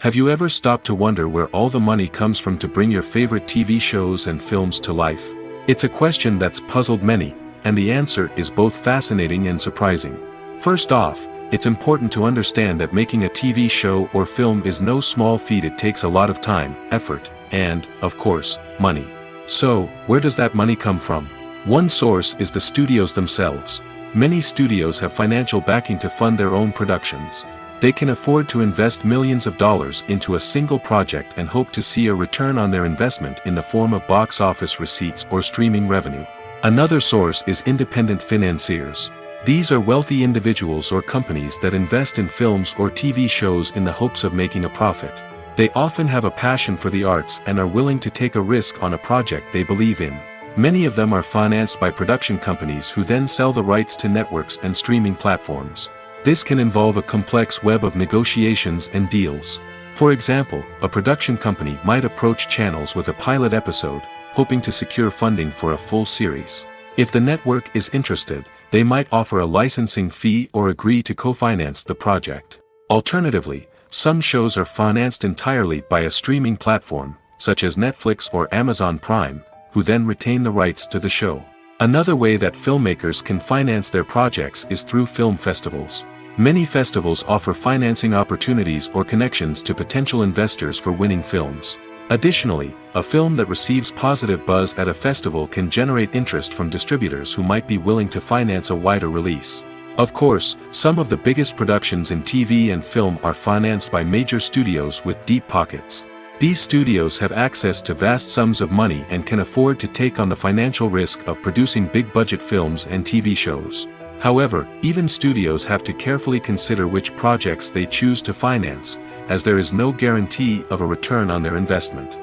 Have you ever stopped to wonder where all the money comes from to bring your favorite TV shows and films to life? It's a question that's puzzled many, and the answer is both fascinating and surprising. First off, it's important to understand that making a TV show or film is no small feat. It takes a lot of time, effort, and, of course, money. So, where does that money come from? One source is the studios themselves. Many studios have financial backing to fund their own productions. They can afford to invest millions of dollars into a single project and hope to see a return on their investment in the form of box office receipts or streaming revenue. Another source is independent financiers. These are wealthy individuals or companies that invest in films or TV shows in the hopes of making a profit. They often have a passion for the arts and are willing to take a risk on a project they believe in. Many of them are financed by production companies who then sell the rights to networks and streaming platforms. This can involve a complex web of negotiations and deals. For example, a production company might approach channels with a pilot episode, hoping to secure funding for a full series. If the network is interested, they might offer a licensing fee or agree to co-finance the project. Alternatively, some shows are financed entirely by a streaming platform, such as Netflix or Amazon Prime, who then retain the rights to the show. Another way that filmmakers can finance their projects is through film festivals. Many festivals offer financing opportunities or connections to potential investors for winning films. Additionally, a film that receives positive buzz at a festival can generate interest from distributors who might be willing to finance a wider release. Of course, some of the biggest productions in TV and film are financed by major studios with deep pockets. These studios have access to vast sums of money and can afford to take on the financial risk of producing big-budget films and TV shows. However, even studios have to carefully consider which projects they choose to finance, as there is no guarantee of a return on their investment.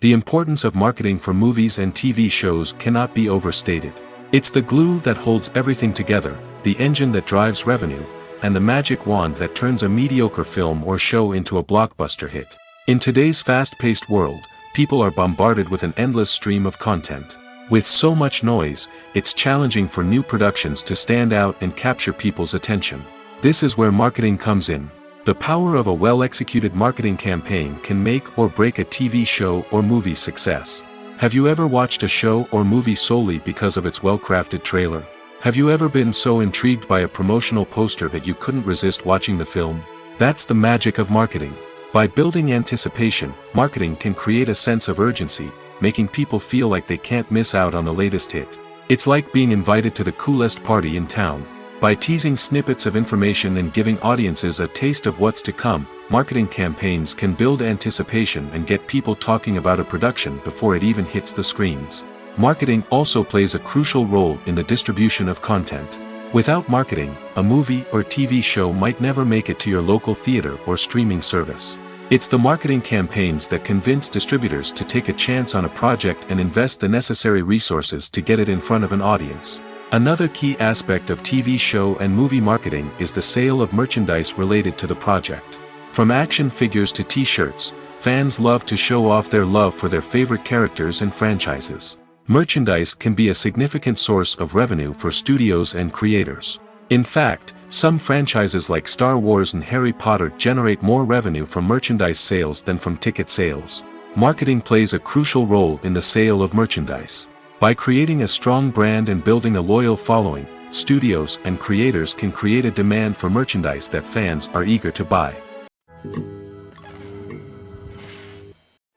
The importance of marketing for movies and TV shows cannot be overstated. It's the glue that holds everything together, the engine that drives revenue, and the magic wand that turns a mediocre film or show into a blockbuster hit. In today's fast-paced world, people are bombarded with an endless stream of content. With so much noise, it's challenging for new productions to stand out and capture people's attention. This is where marketing comes in. The power of a well-executed marketing campaign can make or break a TV show or movie's success. Have you ever watched a show or movie solely because of its well-crafted trailer? Have you ever been so intrigued by a promotional poster that you couldn't resist watching the film? That's the magic of marketing. By building anticipation, marketing can create a sense of urgency, making people feel like they can't miss out on the latest hit. It's like being invited to the coolest party in town. By teasing snippets of information and giving audiences a taste of what's to come, marketing campaigns can build anticipation and get people talking about a production before it even hits the screens. Marketing also plays a crucial role in the distribution of content. Without marketing, a movie or TV show might never make it to your local theater or streaming service. It's the marketing campaigns that convince distributors to take a chance on a project and invest the necessary resources to get it in front of an audience. Another key aspect of TV show and movie marketing is the sale of merchandise related to the project. From action figures to t-shirts, fans love to show off their love for their favorite characters and franchises. Merchandise can be a significant source of revenue for studios and creators. In fact, some franchises like Star Wars and Harry Potter generate more revenue from merchandise sales than from ticket sales. Marketing plays a crucial role in the sale of merchandise. By creating a strong brand and building a loyal following, studios and creators can create a demand for merchandise that fans are eager to buy.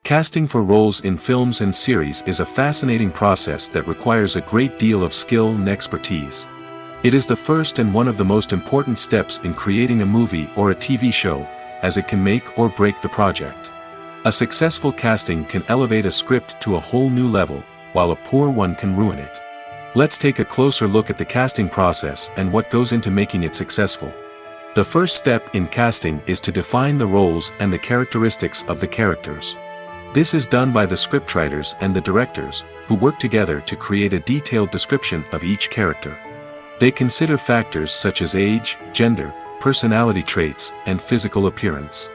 Casting for roles in films and series is a fascinating process that requires a great deal of skill and expertise. It is the first and one of the most important steps in creating a movie or a TV show, as it can make or break the project. A successful casting can elevate a script to a whole new level, while a poor one can ruin it. Let's take a closer look at the casting process and what goes into making it successful. The first step in casting is to define the roles and the characteristics of the characters. This is done by the scriptwriters and the directors, who work together to create a detailed description of each character. They consider factors such as age, gender, personality traits, and physical appearance.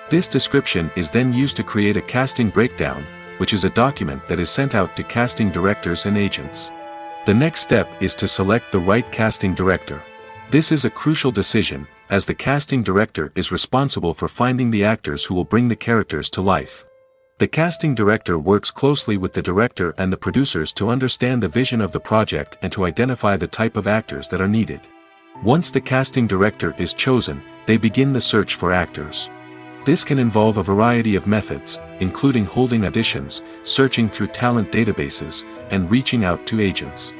This description is then used to create a casting breakdown, which is a document that is sent out to casting directors and agents. The next step is to select the right casting director. This is a crucial decision, as the casting director is responsible for finding the actors who will bring the characters to life. The casting director works closely with the director and the producers to understand the vision of the project and to identify the type of actors that are needed. Once the casting director is chosen, they begin the search for actors. This can involve a variety of methods, including holding auditions, searching through talent databases, and reaching out to agents.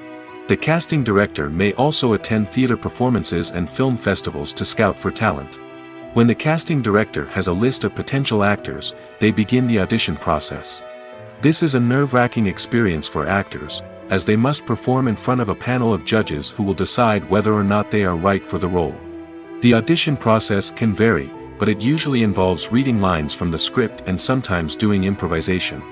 The casting director may also attend theater performances and film festivals to scout for talent. When the casting director has a list of potential actors, they begin the audition process. This is a nerve-wracking experience for actors, as they must perform in front of a panel of judges who will decide whether or not they are right for the role. The audition process can vary, but it usually involves reading lines from the script and sometimes doing improvisation.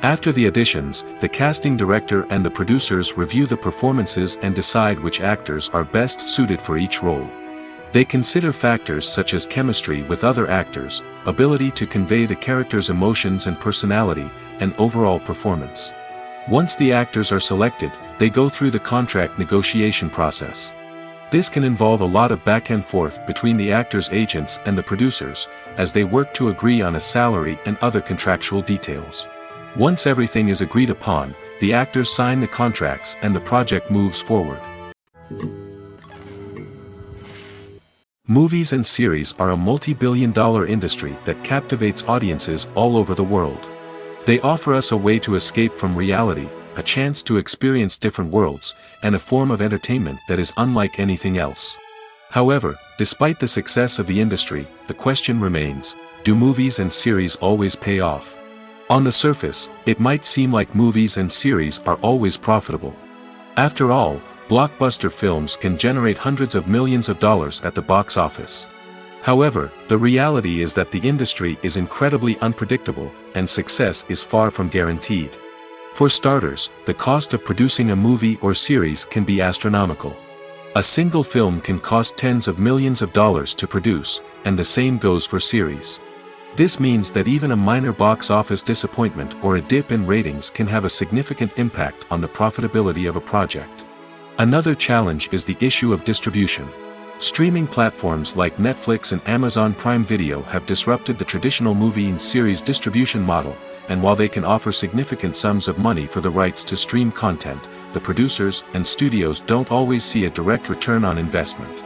After the auditions, the casting director and the producers review the performances and decide which actors are best suited for each role. They consider factors such as chemistry with other actors, ability to convey the character's emotions and personality, and overall performance. Once the actors are selected, they go through the contract negotiation process. This can involve a lot of back and forth between the actors' agents and the producers, as they work to agree on a salary and other contractual details. Once everything is agreed upon, the actors sign the contracts and the project moves forward. Movies and series are a multi-billion-dollar industry that captivates audiences all over the world. They offer us a way to escape from reality, a chance to experience different worlds, and a form of entertainment that is unlike anything else. However, despite the success of the industry, the question remains, do movies and series always pay off? On the surface, it might seem like movies and series are always profitable. After all, blockbuster films can generate hundreds of millions of dollars at the box office. However, the reality is that the industry is incredibly unpredictable, and success is far from guaranteed. For starters, the cost of producing a movie or series can be astronomical. A single film can cost tens of millions of dollars to produce, and the same goes for series. This means that even a minor box office disappointment or a dip in ratings can have a significant impact on the profitability of a project. Another challenge is the issue of distribution. Streaming platforms like Netflix and Amazon Prime Video have disrupted the traditional movie and series distribution model, and while they can offer significant sums of money for the rights to stream content, the producers and studios don't always see a direct return on investment.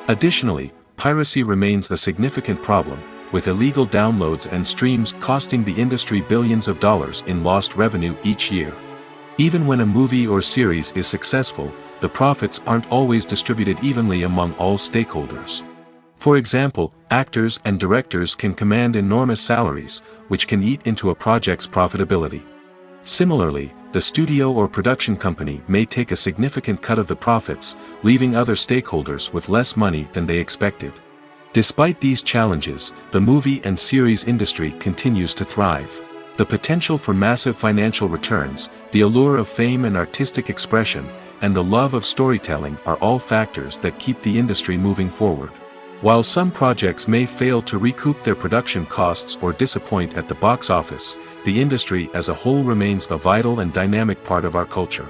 Additionally, piracy remains a significant problem, with illegal downloads and streams costing the industry billions of dollars in lost revenue each year. Even when a movie or series is successful, the profits aren't always distributed evenly among all stakeholders. For example, actors and directors can command enormous salaries, which can eat into a project's profitability. Similarly, the studio or production company may take a significant cut of the profits, leaving other stakeholders with less money than they expected. Despite these challenges, the movie and series industry continues to thrive. The potential for massive financial returns, the allure of fame and artistic expression, and the love of storytelling are all factors that keep the industry moving forward. While some projects may fail to recoup their production costs or disappoint at the box office, the industry as a whole remains a vital and dynamic part of our culture.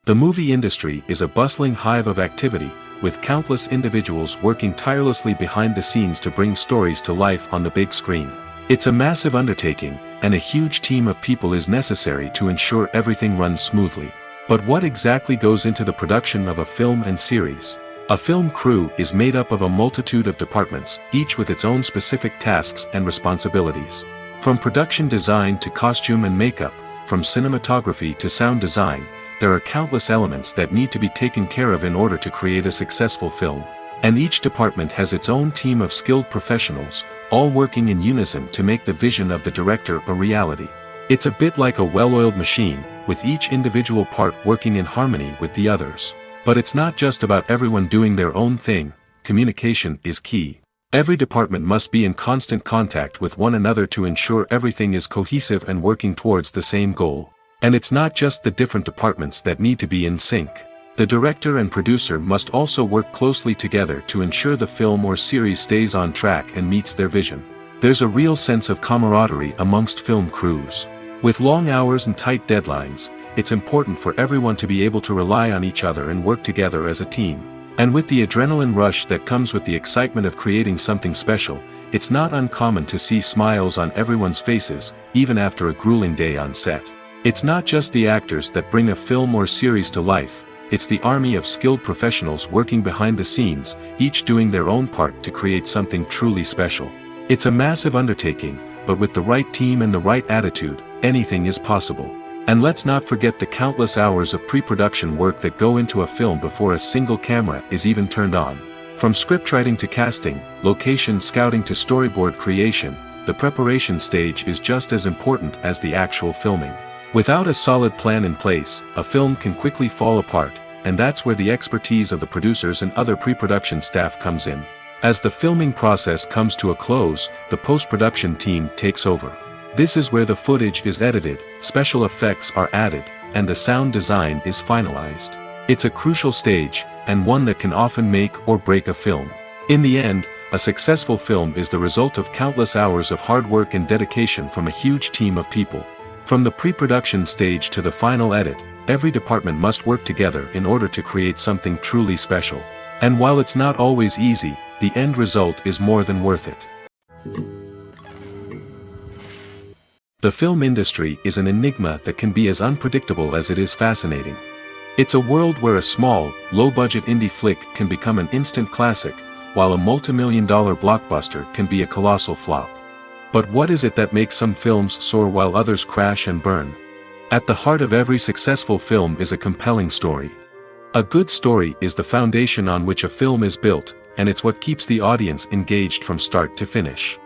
The movie industry is a bustling hive of activity, with countless individuals working tirelessly behind the scenes to bring stories to life on the big screen. It's a massive undertaking, and a huge team of people is necessary to ensure everything runs smoothly. But what exactly goes into the production of a film and series? A film crew is made up of a multitude of departments, each with its own specific tasks and responsibilities. From production design to costume and makeup, from cinematography to sound design, there are countless elements that need to be taken care of in order to create a successful film. And each department has its own team of skilled professionals, all working in unison to make the vision of the director a reality. It's a bit like a well-oiled machine, with each individual part working in harmony with the others. But it's not just about everyone doing their own thing, communication is key. Every department must be in constant contact with one another to ensure everything is cohesive and working towards the same goal. And it's not just the different departments that need to be in sync. The director and producer must also work closely together to ensure the film or series stays on track and meets their vision. There's a real sense of camaraderie amongst film crews. With long hours and tight deadlines, it's important for everyone to be able to rely on each other and work together as a team. And with the adrenaline rush that comes with the excitement of creating something special, it's not uncommon to see smiles on everyone's faces, even after a grueling day on set. It's not just the actors that bring a film or series to life, it's the army of skilled professionals working behind the scenes, each doing their own part to create something truly special. It's a massive undertaking, but with the right team and the right attitude, anything is possible. And let's not forget the countless hours of pre-production work that go into a film before a single camera is even turned on. From scriptwriting to casting, location scouting to storyboard creation, the preparation stage is just as important as the actual filming. Without a solid plan in place, a film can quickly fall apart, and that's where the expertise of the producers and other pre-production staff comes in. As the filming process comes to a close, the post-production team takes over. This is where the footage is edited, special effects are added, and the sound design is finalized. It's a crucial stage, and one that can often make or break a film. In the end, a successful film is the result of countless hours of hard work and dedication from a huge team of people. From the pre-production stage to the final edit, every department must work together in order to create something truly special. And while it's not always easy, the end result is more than worth it. The film industry is an enigma that can be as unpredictable as it is fascinating. It's a world where a small, low-budget indie flick can become an instant classic, while a multi-million-dollar blockbuster can be a colossal flop. But what is it that makes some films soar while others crash and burn? At the heart of every successful film is a compelling story. A good story is the foundation on which a film is built, and it's what keeps the audience engaged from start to finish.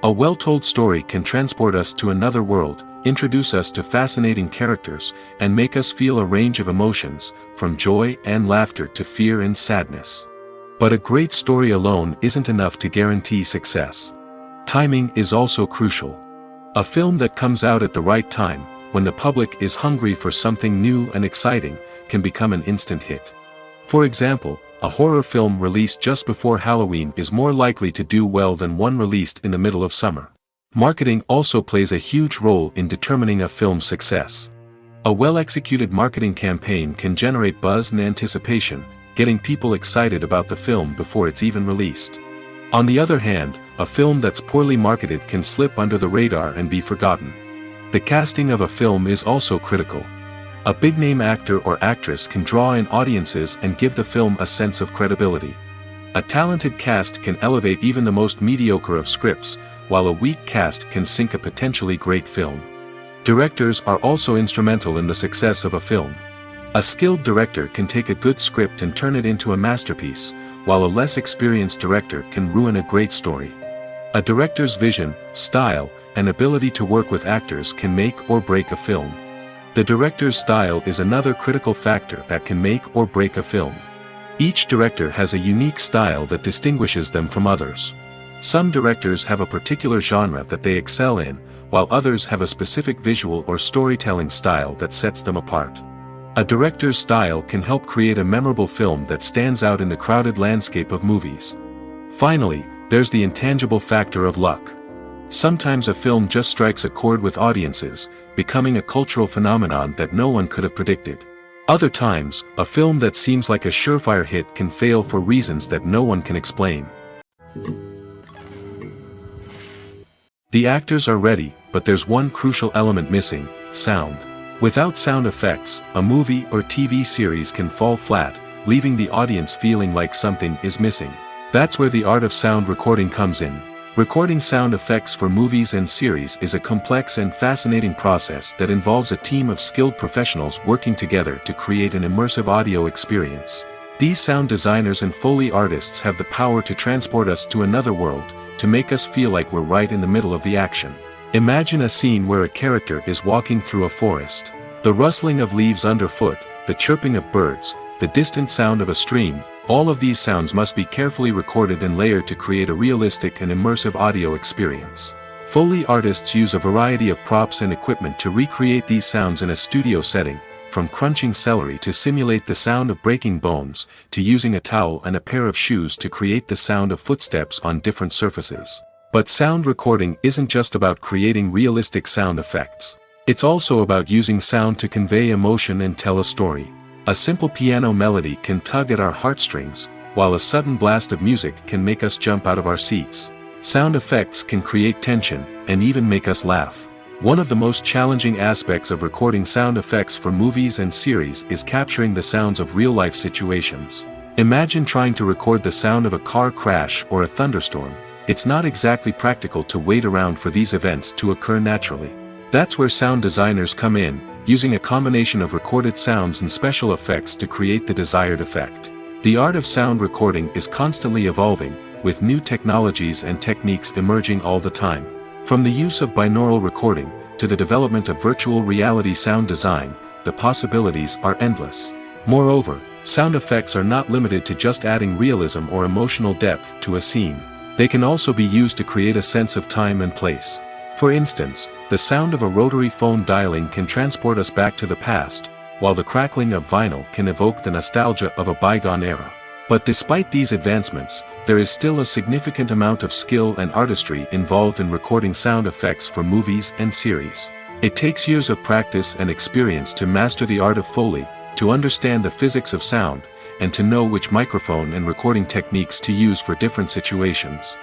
A well-told story can transport us to another world, introduce us to fascinating characters, and make us feel a range of emotions, from joy and laughter to fear and sadness. But a great story alone isn't enough to guarantee success. Timing is also crucial. A film that comes out at the right time, when the public is hungry for something new and exciting, can become an instant hit. For example, a horror film released just before Halloween is more likely to do well than one released in the middle of summer. Marketing also plays a huge role in determining a film's success. A well-executed marketing campaign can generate buzz and anticipation, getting people excited about the film before it's even released. On the other hand, a film that's poorly marketed can slip under the radar and be forgotten. The casting of a film is also critical. A big-name actor or actress can draw in audiences and give the film a sense of credibility. A talented cast can elevate even the most mediocre of scripts, while a weak cast can sink a potentially great film. Directors are also instrumental in the success of a film. A skilled director can take a good script and turn it into a masterpiece, while a less experienced director can ruin a great story. A director's vision, style, and ability to work with actors can make or break a film. The director's style is another critical factor that can make or break a film. Each director has a unique style that distinguishes them from others. Some directors have a particular genre that they excel in, while others have a specific visual or storytelling style that sets them apart. A director's style can help create a memorable film that stands out in the crowded landscape of movies. Finally, there's the intangible factor of luck. Sometimes a film just strikes a chord with audiences, becoming a cultural phenomenon that no one could have predicted. Other times, a film that seems like a surefire hit can fail for reasons that no one can explain. The actors are ready, but there's one crucial element missing: sound. Without sound effects, a movie or TV series can fall flat, leaving the audience feeling like something is missing. That's where the art of sound recording comes in. Recording sound effects for movies and series is a complex and fascinating process that involves a team of skilled professionals working together to create an immersive audio experience. These sound designers and Foley artists have the power to transport us to another world, to make us feel like we're right in the middle of the action. Imagine a scene where a character is walking through a forest. The rustling of leaves underfoot, the chirping of birds, the distant sound of a stream, all of these sounds must be carefully recorded and layered to create a realistic and immersive audio experience. Foley artists use a variety of props and equipment to recreate these sounds in a studio setting, from crunching celery to simulate the sound of breaking bones, to using a towel and a pair of shoes to create the sound of footsteps on different surfaces. But sound recording isn't just about creating realistic sound effects. It's also about using sound to convey emotion and tell a story. A simple piano melody can tug at our heartstrings, while a sudden blast of music can make us jump out of our seats. Sound effects can create tension, and even make us laugh. One of the most challenging aspects of recording sound effects for movies and series is capturing the sounds of real-life situations. Imagine trying to record the sound of a car crash or a thunderstorm. It's not exactly practical to wait around for these events to occur naturally. That's where sound designers come in, using a combination of recorded sounds and special effects to create the desired effect. The art of sound recording is constantly evolving, with new technologies and techniques emerging all the time. From the use of binaural recording, to the development of virtual reality sound design, the possibilities are endless. Moreover, sound effects are not limited to just adding realism or emotional depth to a scene. They can also be used to create a sense of time and place. For instance, the sound of a rotary phone dialing can transport us back to the past, while the crackling of vinyl can evoke the nostalgia of a bygone era. But despite these advancements, there is still a significant amount of skill and artistry involved in recording sound effects for movies and series. It takes years of practice and experience to master the art of Foley, to understand the physics of sound, and to know which microphone and recording techniques to use for different situations.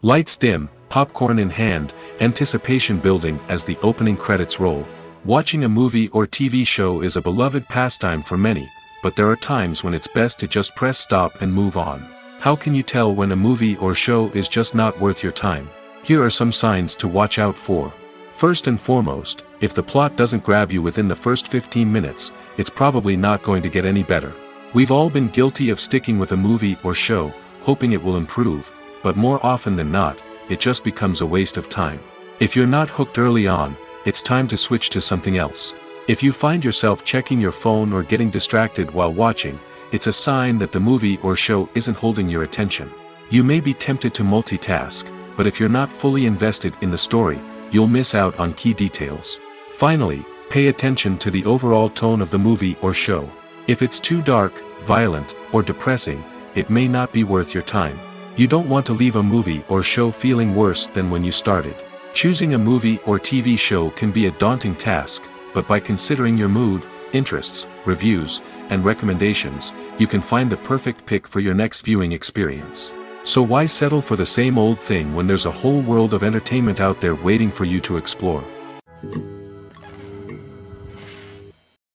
Lights dim, popcorn in hand, anticipation building as the opening credits roll. Watching a movie or TV show is a beloved pastime for many, but there are times when it's best to just press stop and move on. How can you tell when a movie or show is just not worth your time? Here are some signs to watch out for. First and foremost, if the plot doesn't grab you within the first 15 minutes, it's probably not going to get any better. We've all been guilty of sticking with a movie or show, hoping it will improve, but more often than not, it just becomes a waste of time. If you're not hooked early on, it's time to switch to something else. If you find yourself checking your phone or getting distracted while watching, it's a sign that the movie or show isn't holding your attention. You may be tempted to multitask, but if you're not fully invested in the story, you'll miss out on key details. Finally, pay attention to the overall tone of the movie or show. If it's too dark, violent, or depressing, it may not be worth your time. You don't want to leave a movie or show feeling worse than when you started. Choosing a movie or TV show can be a daunting task, but by considering your mood, interests, reviews, and recommendations, you can find the perfect pick for your next viewing experience. So why settle for the same old thing when there's a whole world of entertainment out there waiting for you to explore?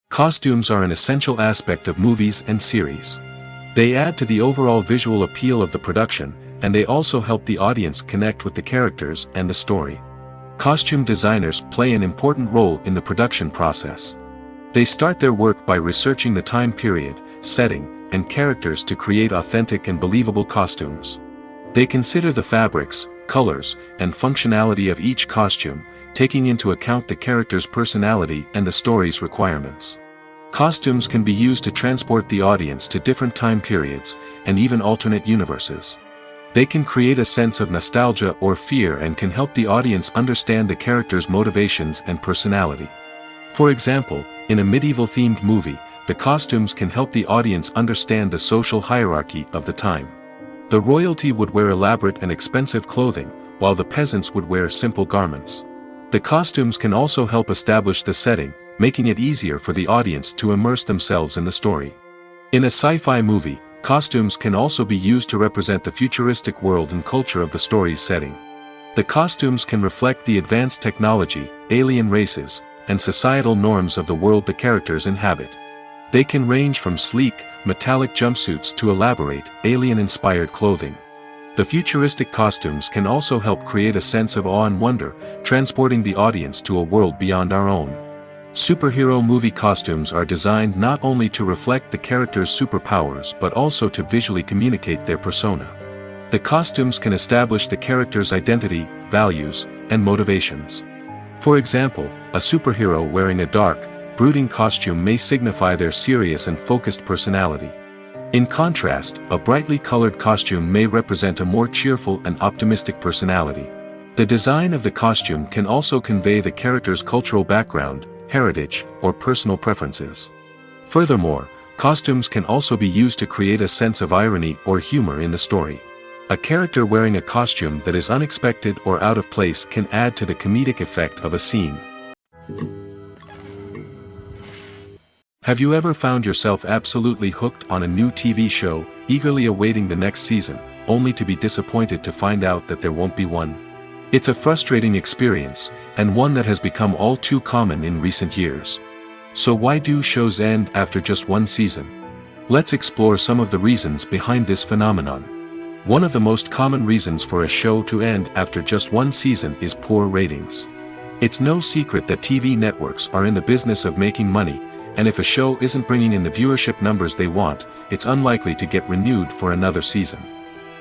Costumes are an essential aspect of movies and series. They add to the overall visual appeal of the production, and they also help the audience connect with the characters and the story. Costume designers play an important role in the production process. They start their work by researching the time period, setting, and characters to create authentic and believable costumes. They consider the fabrics, colors, and functionality of each costume, taking into account the character's personality and the story's requirements. Costumes can be used to transport the audience to different time periods, and even alternate universes. They can create a sense of nostalgia or fear and can help the audience understand the character's motivations and personality. For example, in a medieval-themed movie, the costumes can help the audience understand the social hierarchy of the time. The royalty would wear elaborate and expensive clothing, while the peasants would wear simple garments. The costumes can also help establish the setting, making it easier for the audience to immerse themselves in the story. In a sci-fi movie, costumes can also be used to represent the futuristic world and culture of the story's setting. The costumes can reflect the advanced technology, alien races, and societal norms of the world the characters inhabit. They can range from sleek, metallic jumpsuits to elaborate, alien-inspired clothing. The futuristic costumes can also help create a sense of awe and wonder, transporting the audience to a world beyond our own. Superhero movie costumes are designed not only to reflect the character's superpowers but also to visually communicate their persona. The costumes can establish the character's identity, values, and motivations. For example, a superhero wearing a dark, brooding costume may signify their serious and focused personality. In contrast, a brightly colored costume may represent a more cheerful and optimistic personality. The design of the costume can also convey the character's cultural background, heritage, or personal preferences. Furthermore, costumes can also be used to create a sense of irony or humor in the story. A character wearing a costume that is unexpected or out of place can add to the comedic effect of a scene. Have you ever found yourself absolutely hooked on a new TV show, eagerly awaiting the next season, only to be disappointed to find out that there won't be one? It's a frustrating experience, and one that has become all too common in recent years. So why do shows end after just one season? Let's explore some of the reasons behind this phenomenon. One of the most common reasons for a show to end after just one season is poor ratings. It's no secret that TV networks are in the business of making money, and if a show isn't bringing in the viewership numbers they want, it's unlikely to get renewed for another season.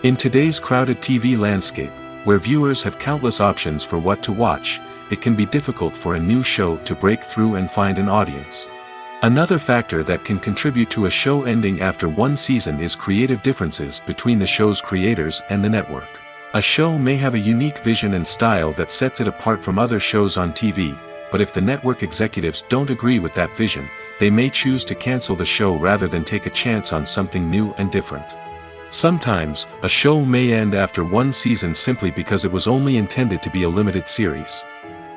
In today's crowded TV landscape, where viewers have countless options for what to watch, it can be difficult for a new show to break through and find an audience. Another factor that can contribute to a show ending after one season is creative differences between the show's creators and the network. A show may have a unique vision and style that sets it apart from other shows on TV, but if the network executives don't agree with that vision, they may choose to cancel the show rather than take a chance on something new and different. Sometimes, a show may end after one season simply because it was only intended to be a limited series.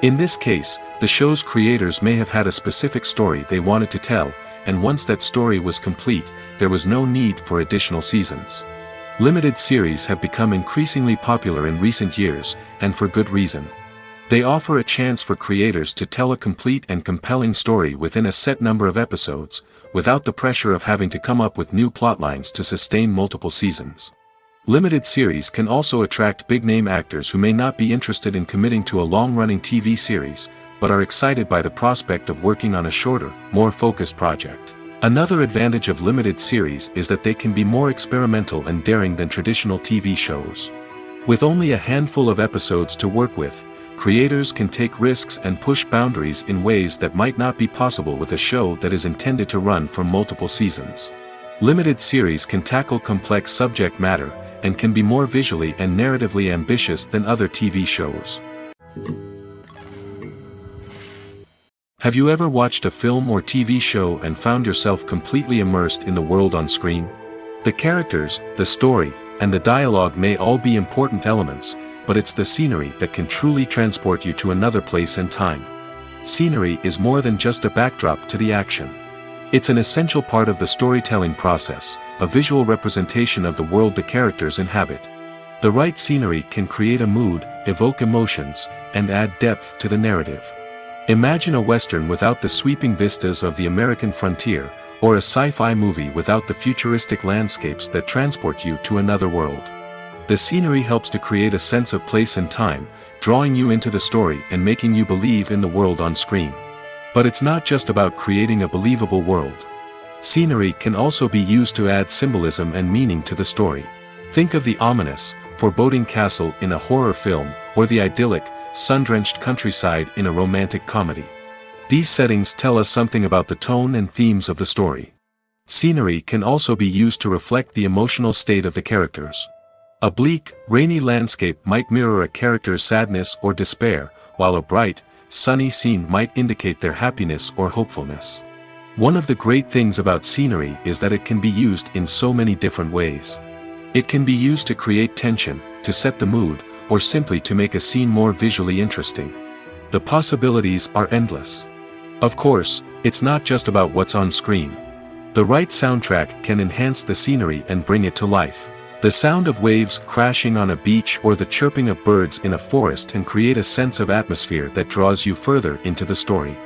In this case, the show's creators may have had a specific story they wanted to tell, and once that story was complete, there was no need for additional seasons. Limited series have become increasingly popular in recent years, and for good reason. They offer a chance for creators to tell a complete and compelling story within a set number of episodes, without the pressure of having to come up with new plotlines to sustain multiple seasons. Limited series can also attract big-name actors who may not be interested in committing to a long-running TV series, but are excited by the prospect of working on a shorter, more focused project. Another advantage of limited series is that they can be more experimental and daring than traditional TV shows. With only a handful of episodes to work with, creators can take risks and push boundaries in ways that might not be possible with a show that is intended to run for multiple seasons. Limited series can tackle complex subject matter, and can be more visually and narratively ambitious than other TV shows. Have you ever watched a film or TV show and found yourself completely immersed in the world on screen? The characters, the story, and the dialogue may all be important elements, but it's the scenery that can truly transport you to another place and time. Scenery is more than just a backdrop to the action. It's an essential part of the storytelling process, a visual representation of the world the characters inhabit. The right scenery can create a mood, evoke emotions, and add depth to the narrative. Imagine a Western without the sweeping vistas of the American frontier, or a sci-fi movie without the futuristic landscapes that transport you to another world. The scenery helps to create a sense of place and time, drawing you into the story and making you believe in the world on screen. But it's not just about creating a believable world. Scenery can also be used to add symbolism and meaning to the story. Think of the ominous, foreboding castle in a horror film, or the idyllic, sun-drenched countryside in a romantic comedy. These settings tell us something about the tone and themes of the story. Scenery can also be used to reflect the emotional state of the characters. A bleak, rainy landscape might mirror a character's sadness or despair, while a bright, sunny scene might indicate their happiness or hopefulness. One of the great things about scenery is that it can be used in so many different ways. It can be used to create tension, to set the mood, or simply to make a scene more visually interesting. The possibilities are endless. Of course, it's not just about what's on screen. The right soundtrack can enhance the scenery and bring it to life. The sound of waves crashing on a beach or the chirping of birds in a forest can create a sense of atmosphere that draws you further into the story.